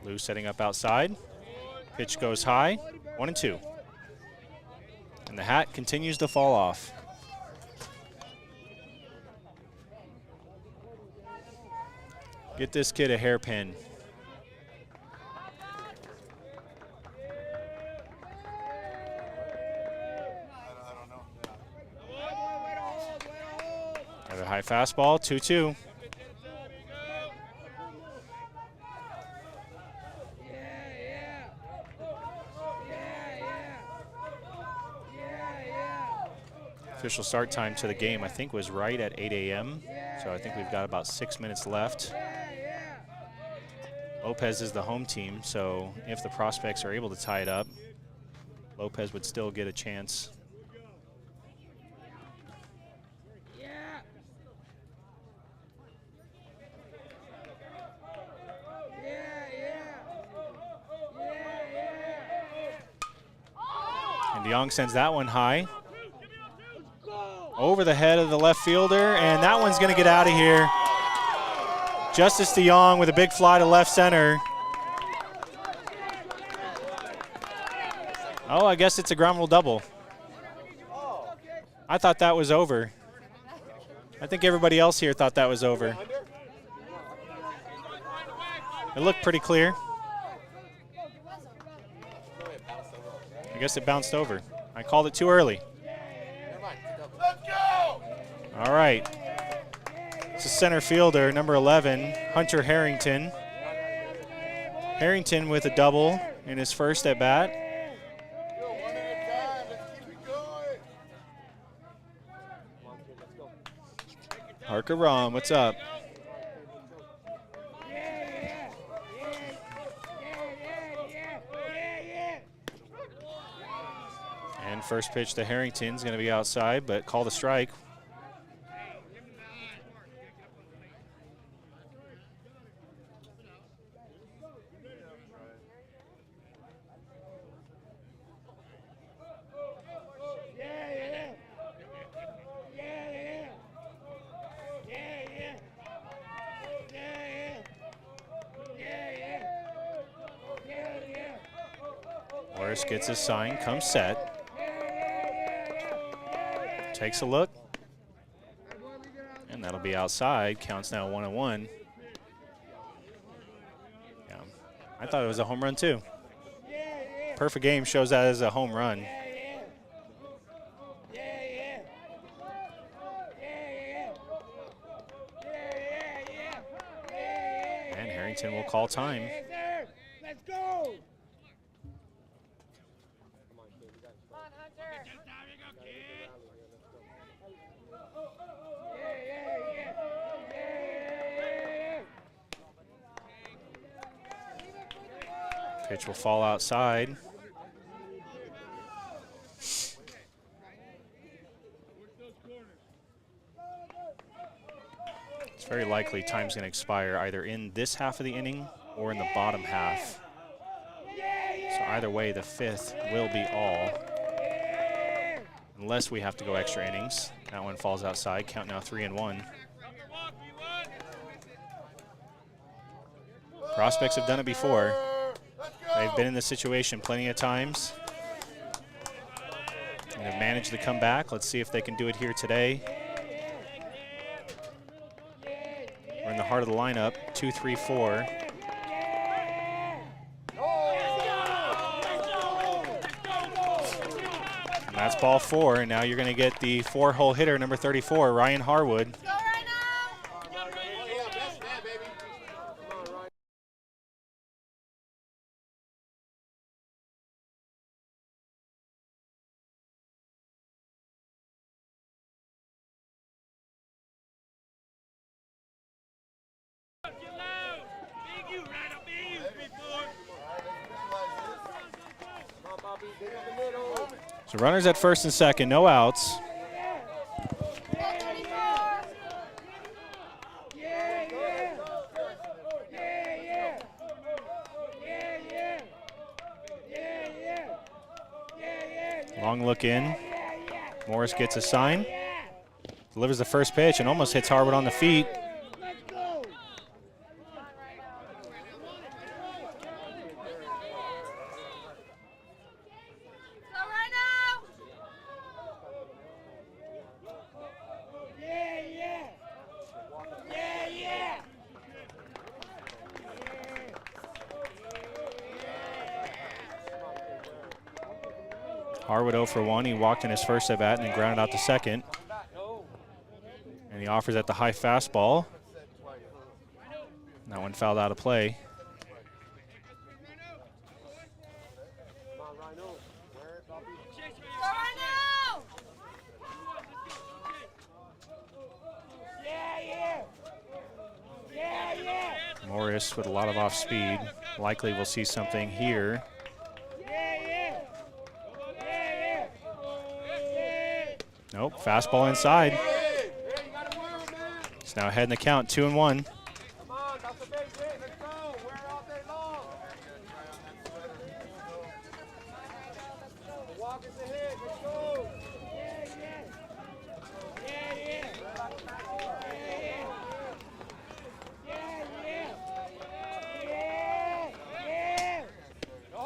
Lou setting up outside. Pitch goes high. 1-2. And the hat continues to fall off. Get this kid a hairpin. Another high fastball, 2-2. Official start time to the game, I think, was right at 8 a.m. So I think we've got about 6 minutes left. Lopez is the home team, so if the Prospects are able to tie it up, Lopez would still get a chance. And DeYoung sends that one high. Over the head of the left fielder, and that one's going to get out of here. Justice DeYoung with a big fly to left center. Oh, I guess it's a ground rule double. I thought that was over. I think everybody else here thought that was over. It looked pretty clear. I guess it bounced over. I called it too early. All right. It's a center fielder, number 11, Hunter Harrington. Harrington with a double in his first at bat. Parker Rom, what's up? And first pitch to Harrington's going to be outside, but called a strike. Morris gets his sign, comes set. Takes a look. And that'll be outside. Counts now 1-1. Yeah, I thought it was a home run too. Perfect game shows that as a home run. And Harrington will call time. Let's go. Pitch will fall outside. Very likely time's going to expire either in this half of the inning or in the bottom half. So either way, the 5th will be all. Unless we have to go extra innings. That one falls outside. Count now 3-1. Prospects have done it before. They've been in this situation plenty of times and have managed to come back. Let's see if they can do it here today. We're in the heart of the lineup, 2, 3, 4. And that's ball 4, and now you're going to get the 4-hole hitter, number 34, Ryan Harwood. So runners at first and second, no outs. Long look in. Morris gets a sign. Delivers the first pitch and almost hits Harwood on the feet. Harwood 0 for 1. He walked in his first at bat and then grounded out to second. And he offers at the high fastball. That one fouled out of play. Morris with a lot of off speed. Likely we'll see something here. Nope, fastball inside. It's now ahead in the count, 2-1. Come on, that's the base hit. Let's go. We're all day long. The walk is the hit. Let's go.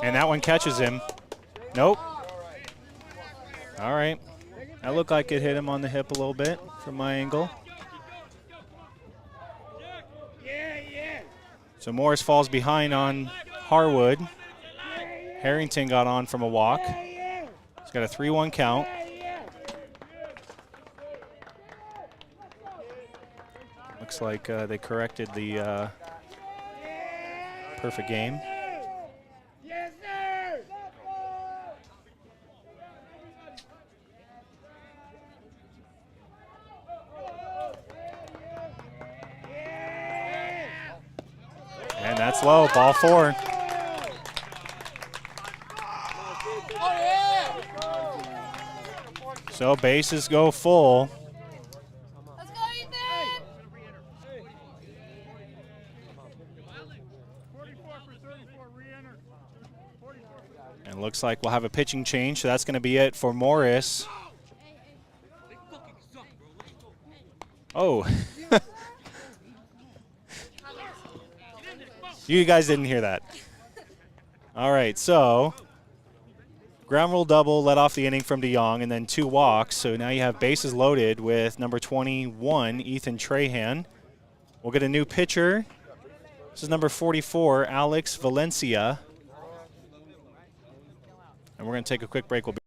And that one catches him. Nope. All right. That looked like it hit him on the hip a little bit from my angle. So Morris falls behind on Harwood. Harrington got on from a walk. He's got a 3-1 count. Looks like they corrected the perfect game. And that's low, ball 4. So bases go full. Let's go, Ethan! And looks like we'll have a pitching change, so that's going to be it for Morris. Oh. You guys didn't hear that. All right, so ground rule double led off the inning from DeYoung and then 2 walks. So now you have bases loaded with number 21, Ethan Trahan. We'll get a new pitcher. This is number 44, Alex Valencia. And we're going to take a quick break. We'll be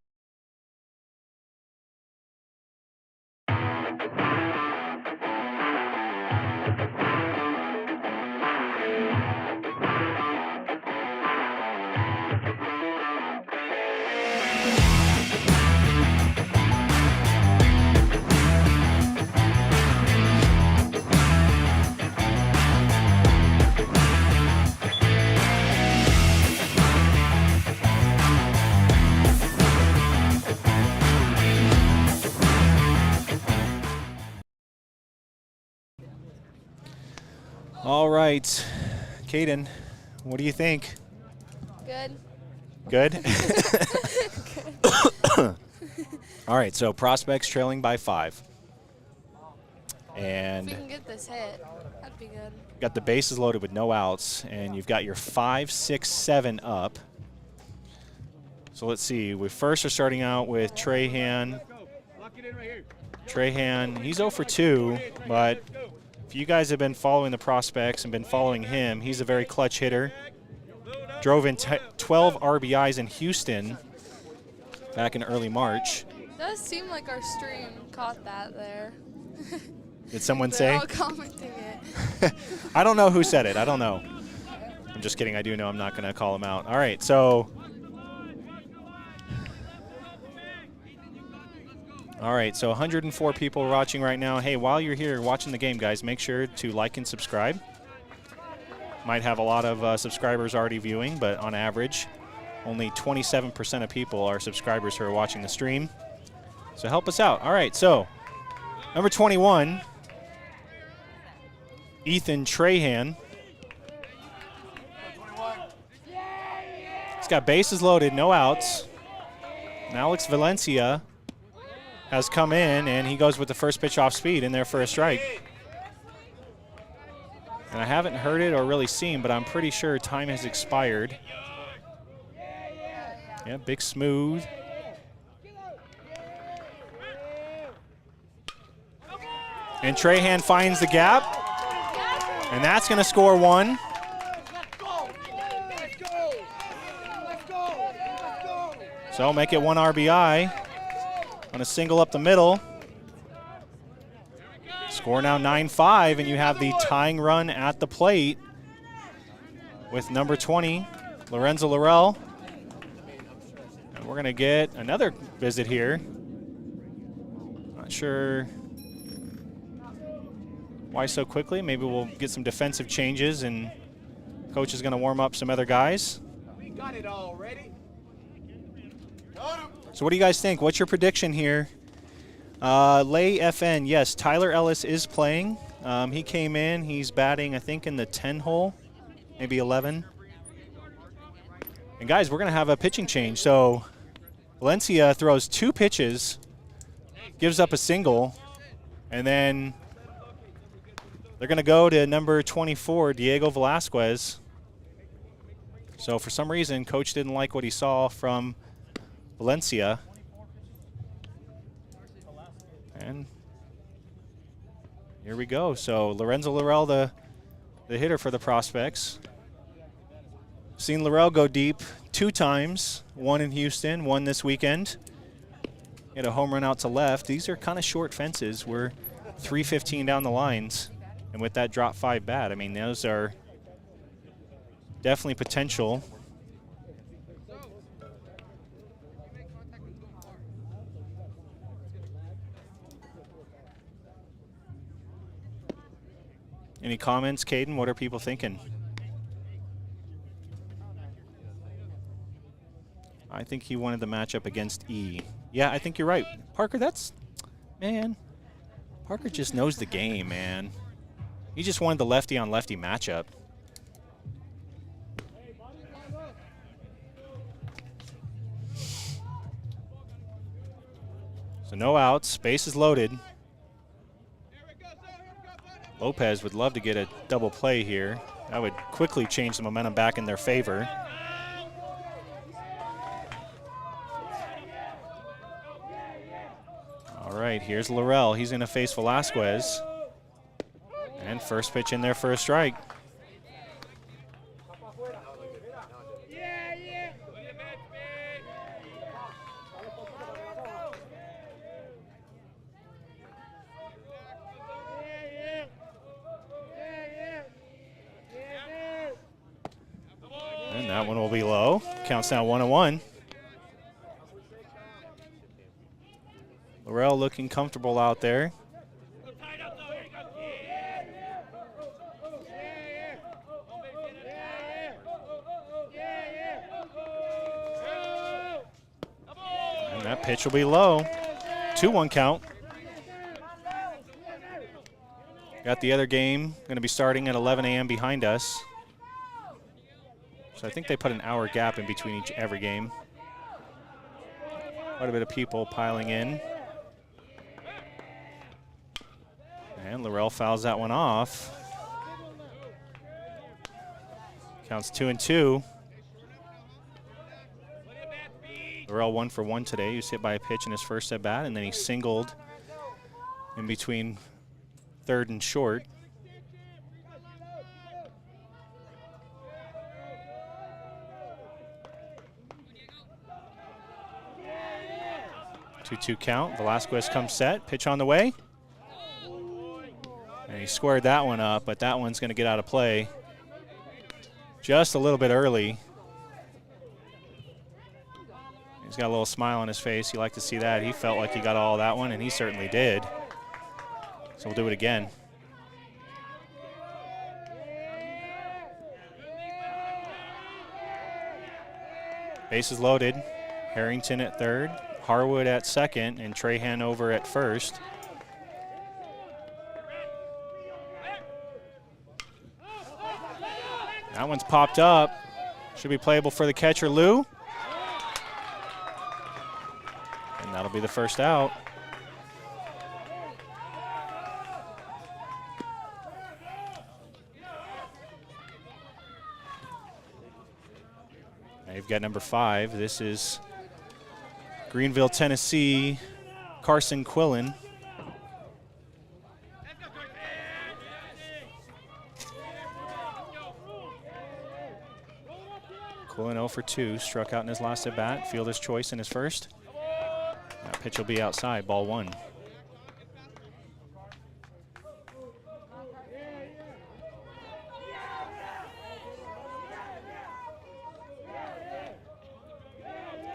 All right, Caden, what do you think? Good. Good? All right, so Prospects trailing by 5. If And we can get this hit, that'd be good. got the bases loaded with no outs, and you've got your 5, 6, 7 up. So let's see. We first are starting out with Trahan. Trahan, he's 0 for 2, but if you guys have been following the Prospects and been following him, he's a very clutch hitter. Drove in 12 RBIs in Houston back in early March. It does seem like our stream caught that there. Did someone They're say? all commenting it. I don't know who said it. I don't know. I'm just kidding. I do know. I'm not going to call him out. All right, so. All right, so 104 people are watching right now. Hey, while you're here watching the game, guys, make sure to like and subscribe. Might have a lot of subscribers already viewing, but on average, only 27% of people are subscribers who are watching the stream. So help us out. All right, so number 21, Ethan Trahan. He's got bases loaded, no outs. And Alex Valencia has come in, and he goes with the first pitch off speed in there for a strike. And I haven't heard it or really seen, but I'm pretty sure time has expired. Yeah, big smooth. And Trahan finds the gap. And that's going to score 1. So make it 1 RBI on a single up the middle. Score now 9-5, and you have the tying run at the plate with number 20, Lorenzo Laurel. And we're going to get another visit here. Not sure why so quickly. Maybe we'll get some defensive changes, and coach is going to warm up some other guys. We got it already. So what do you guys think? What's your prediction here? Lay FN, yes, Tyler Ellis is playing. He came in. He's batting, I think, in the 10 hole, maybe 11. And, guys, we're going to have a pitching change. So Valencia throws 2 pitches, gives up a single, and then they're going to go to number 24, Diego Velasquez. So for some reason, coach didn't like what he saw from Valencia. And here we go. So Lorenzo Laurel, the hitter for the Prospects. Seen Laurel go deep 2 times, 1 in Houston, 1 this weekend. Hit a home run out to left. These are kind of short fences. We're 315 down the lines. And with that drop 5 bat, I mean, those are definitely potential. Any comments, Caden? What are people thinking? I think he wanted the matchup against E. Yeah, I think you're right. Parker, man, Parker just knows the game, man. He just wanted the lefty-on-lefty matchup. So no outs, bases loaded. Lopez would love to get a double play here. That would quickly change the momentum back in their favor. All right, here's Laurel. He's going to face Velasquez. And first pitch in there for a strike. And that one will be low. Counts now 1-1. Laurel looking comfortable out there. And that pitch will be low. 2-1 count. Got the other game going to be starting at 11 a.m. behind us. So I think they put an hour gap in between every game. Quite a bit of people piling in. And Laurel fouls that one off. Counts 2-2. Laurel 1 for 1 today. He was hit by a pitch in his first at bat, and then he singled in between third and short. Two-two count. Velasquez comes set. Pitch on the way. And he squared that one up, but that one's going to get out of play just a little bit early. He's got a little smile on his face. You like to see that. He felt like he got all that one, and he certainly did. So we'll do it again. Bases loaded. Harrington at third, Harwood at second, and Trahan over at first. That one's popped up. Should be playable for the catcher, Lou. And that'll be the first out. Now you've got number 5. This is Greenville, Tennessee, Carson Quillen. Quillen 0 for 2, struck out in his last at bat. Fielder's choice in his first. That pitch will be outside, ball 1.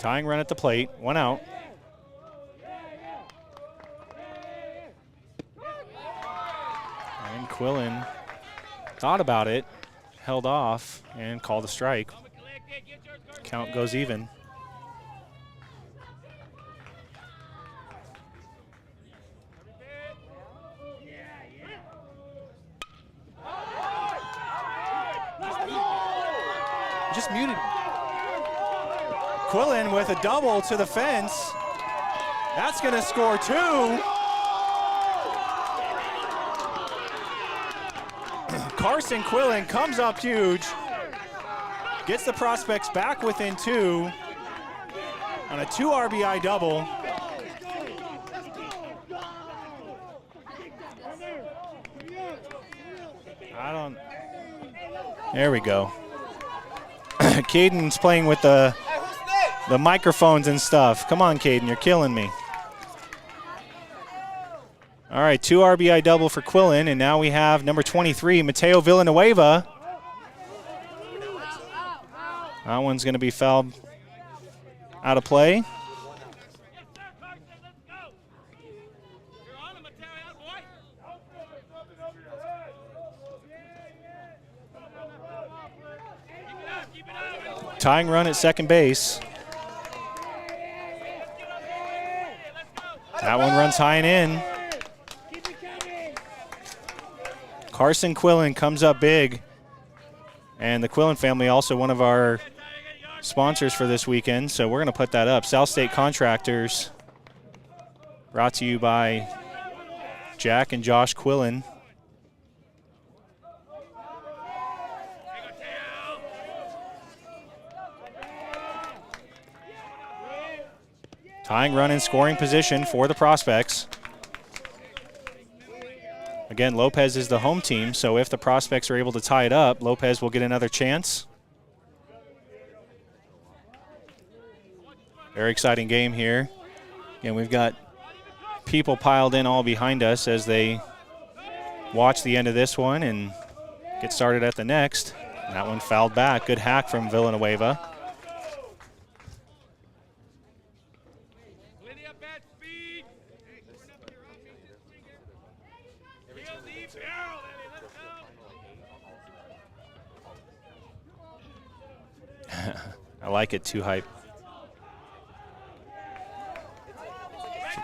Tying run at the plate, 1 out. And Quillen thought about it, held off, and called a strike. Count goes even. Just muted. Quillen with a double to the fence. That's going to score 2. Carson Quillen comes up huge. Gets the prospects back within 2 on a 2 RBI double. There we go. Caden's playing with the microphones and stuff. Come on, Caden, you're killing me. All right, 2 RBI double for Quillen, and now we have number 23, Mateo Villanueva. That one's going to be fouled out of play. Tying run at second base. That one runs high and in. Carson Quillen comes up big. And the Quillen family, also one of our sponsors for this weekend, so we're going to put that up. South State Contractors, brought to you by Jack and Josh Quillen. Tying run in scoring position for the Prospects. Again, Lopez is the home team, so if the Prospects are able to tie it up, Lopez will get another chance. Very exciting game here. And we've got people piled in all behind us as they watch the end of this one and get started at the next. And that one fouled back. Good hack from Villanueva. I like it, too hype.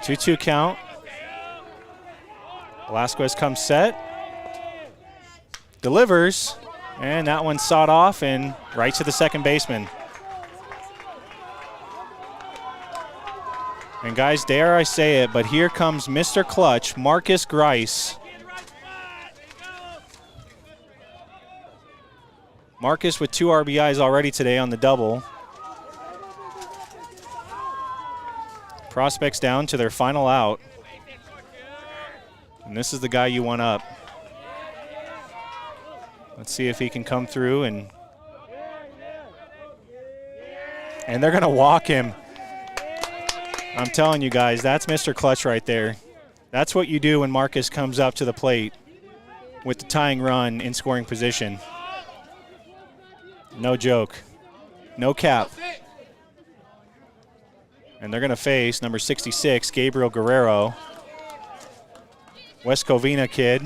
2-2 count. Velasquez comes set. delivers, and that one sawed off and right to the second baseman. And guys, dare I say it, but here comes Mr. Clutch, Marcus Grice. Marcus with 2 RBIs already today on the double. Prospects down to their final out. And this is the guy you want up. Let's see if he can come through, and they're going to walk him. I'm telling you guys, that's Mr. Clutch right there. That's what you do when Marcus comes up to the plate with the tying run in scoring position. No joke. No cap. And they're going to face number 66, Gabriel Guerrero. West Covina kid.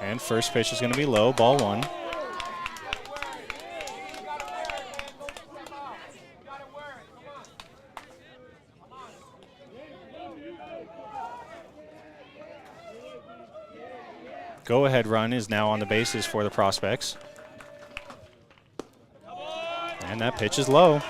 And first pitch is going to be low, ball 1. Go-ahead run is now on the bases for the Prospects. And that pitch is low.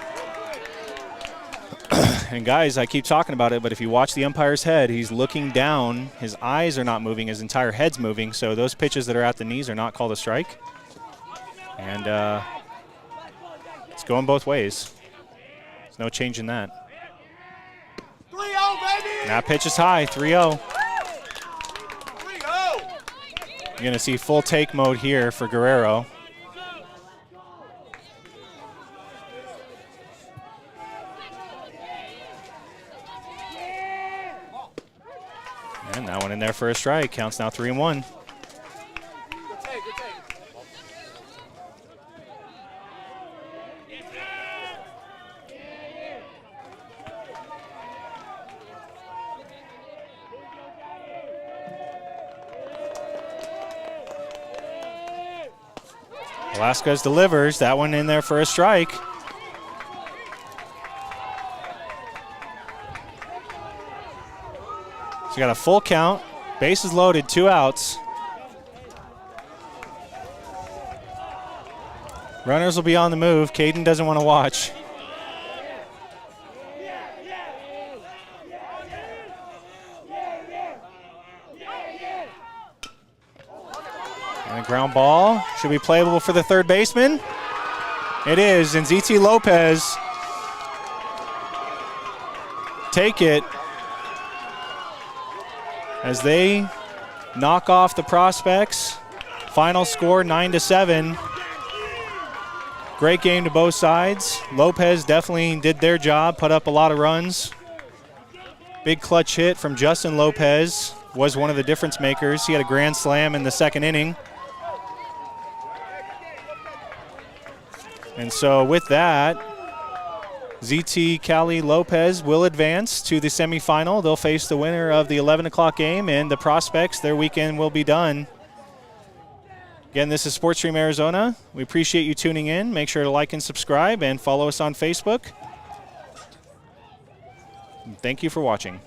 And guys, I keep talking about it, but if you watch the umpire's head, he's looking down. His eyes are not moving. His entire head's moving. So those pitches that are at the knees are not called a strike. And it's going both ways. There's no change in that. 3-0, baby! And that pitch is high, 3-0. You're going to see full take mode here for Guerrero. And that one in there for a strike. Counts now 3-1. Velasquez delivers. That one in there for a strike. So you got a full count. Bases loaded, 2 outs. Runners will be on the move. Caden doesn't want to watch. And a ground ball should be playable for the third baseman. It is, and ZT Lopez take it as they knock off the Prospects. Final score 9-7. Great game to both sides. Lopez definitely did their job, put up a lot of runs. Big clutch hit from Justin Lopez was one of the difference makers. He had a grand slam in the second inning. And so with that, ZT Cali Lopez will advance to the semifinal. They'll face the winner of the 11 o'clock game, and the Prospects, their weekend will be done. Again, this is SportsStream Arizona. We appreciate you tuning in. Make sure to like and subscribe and follow us on Facebook. Thank you for watching.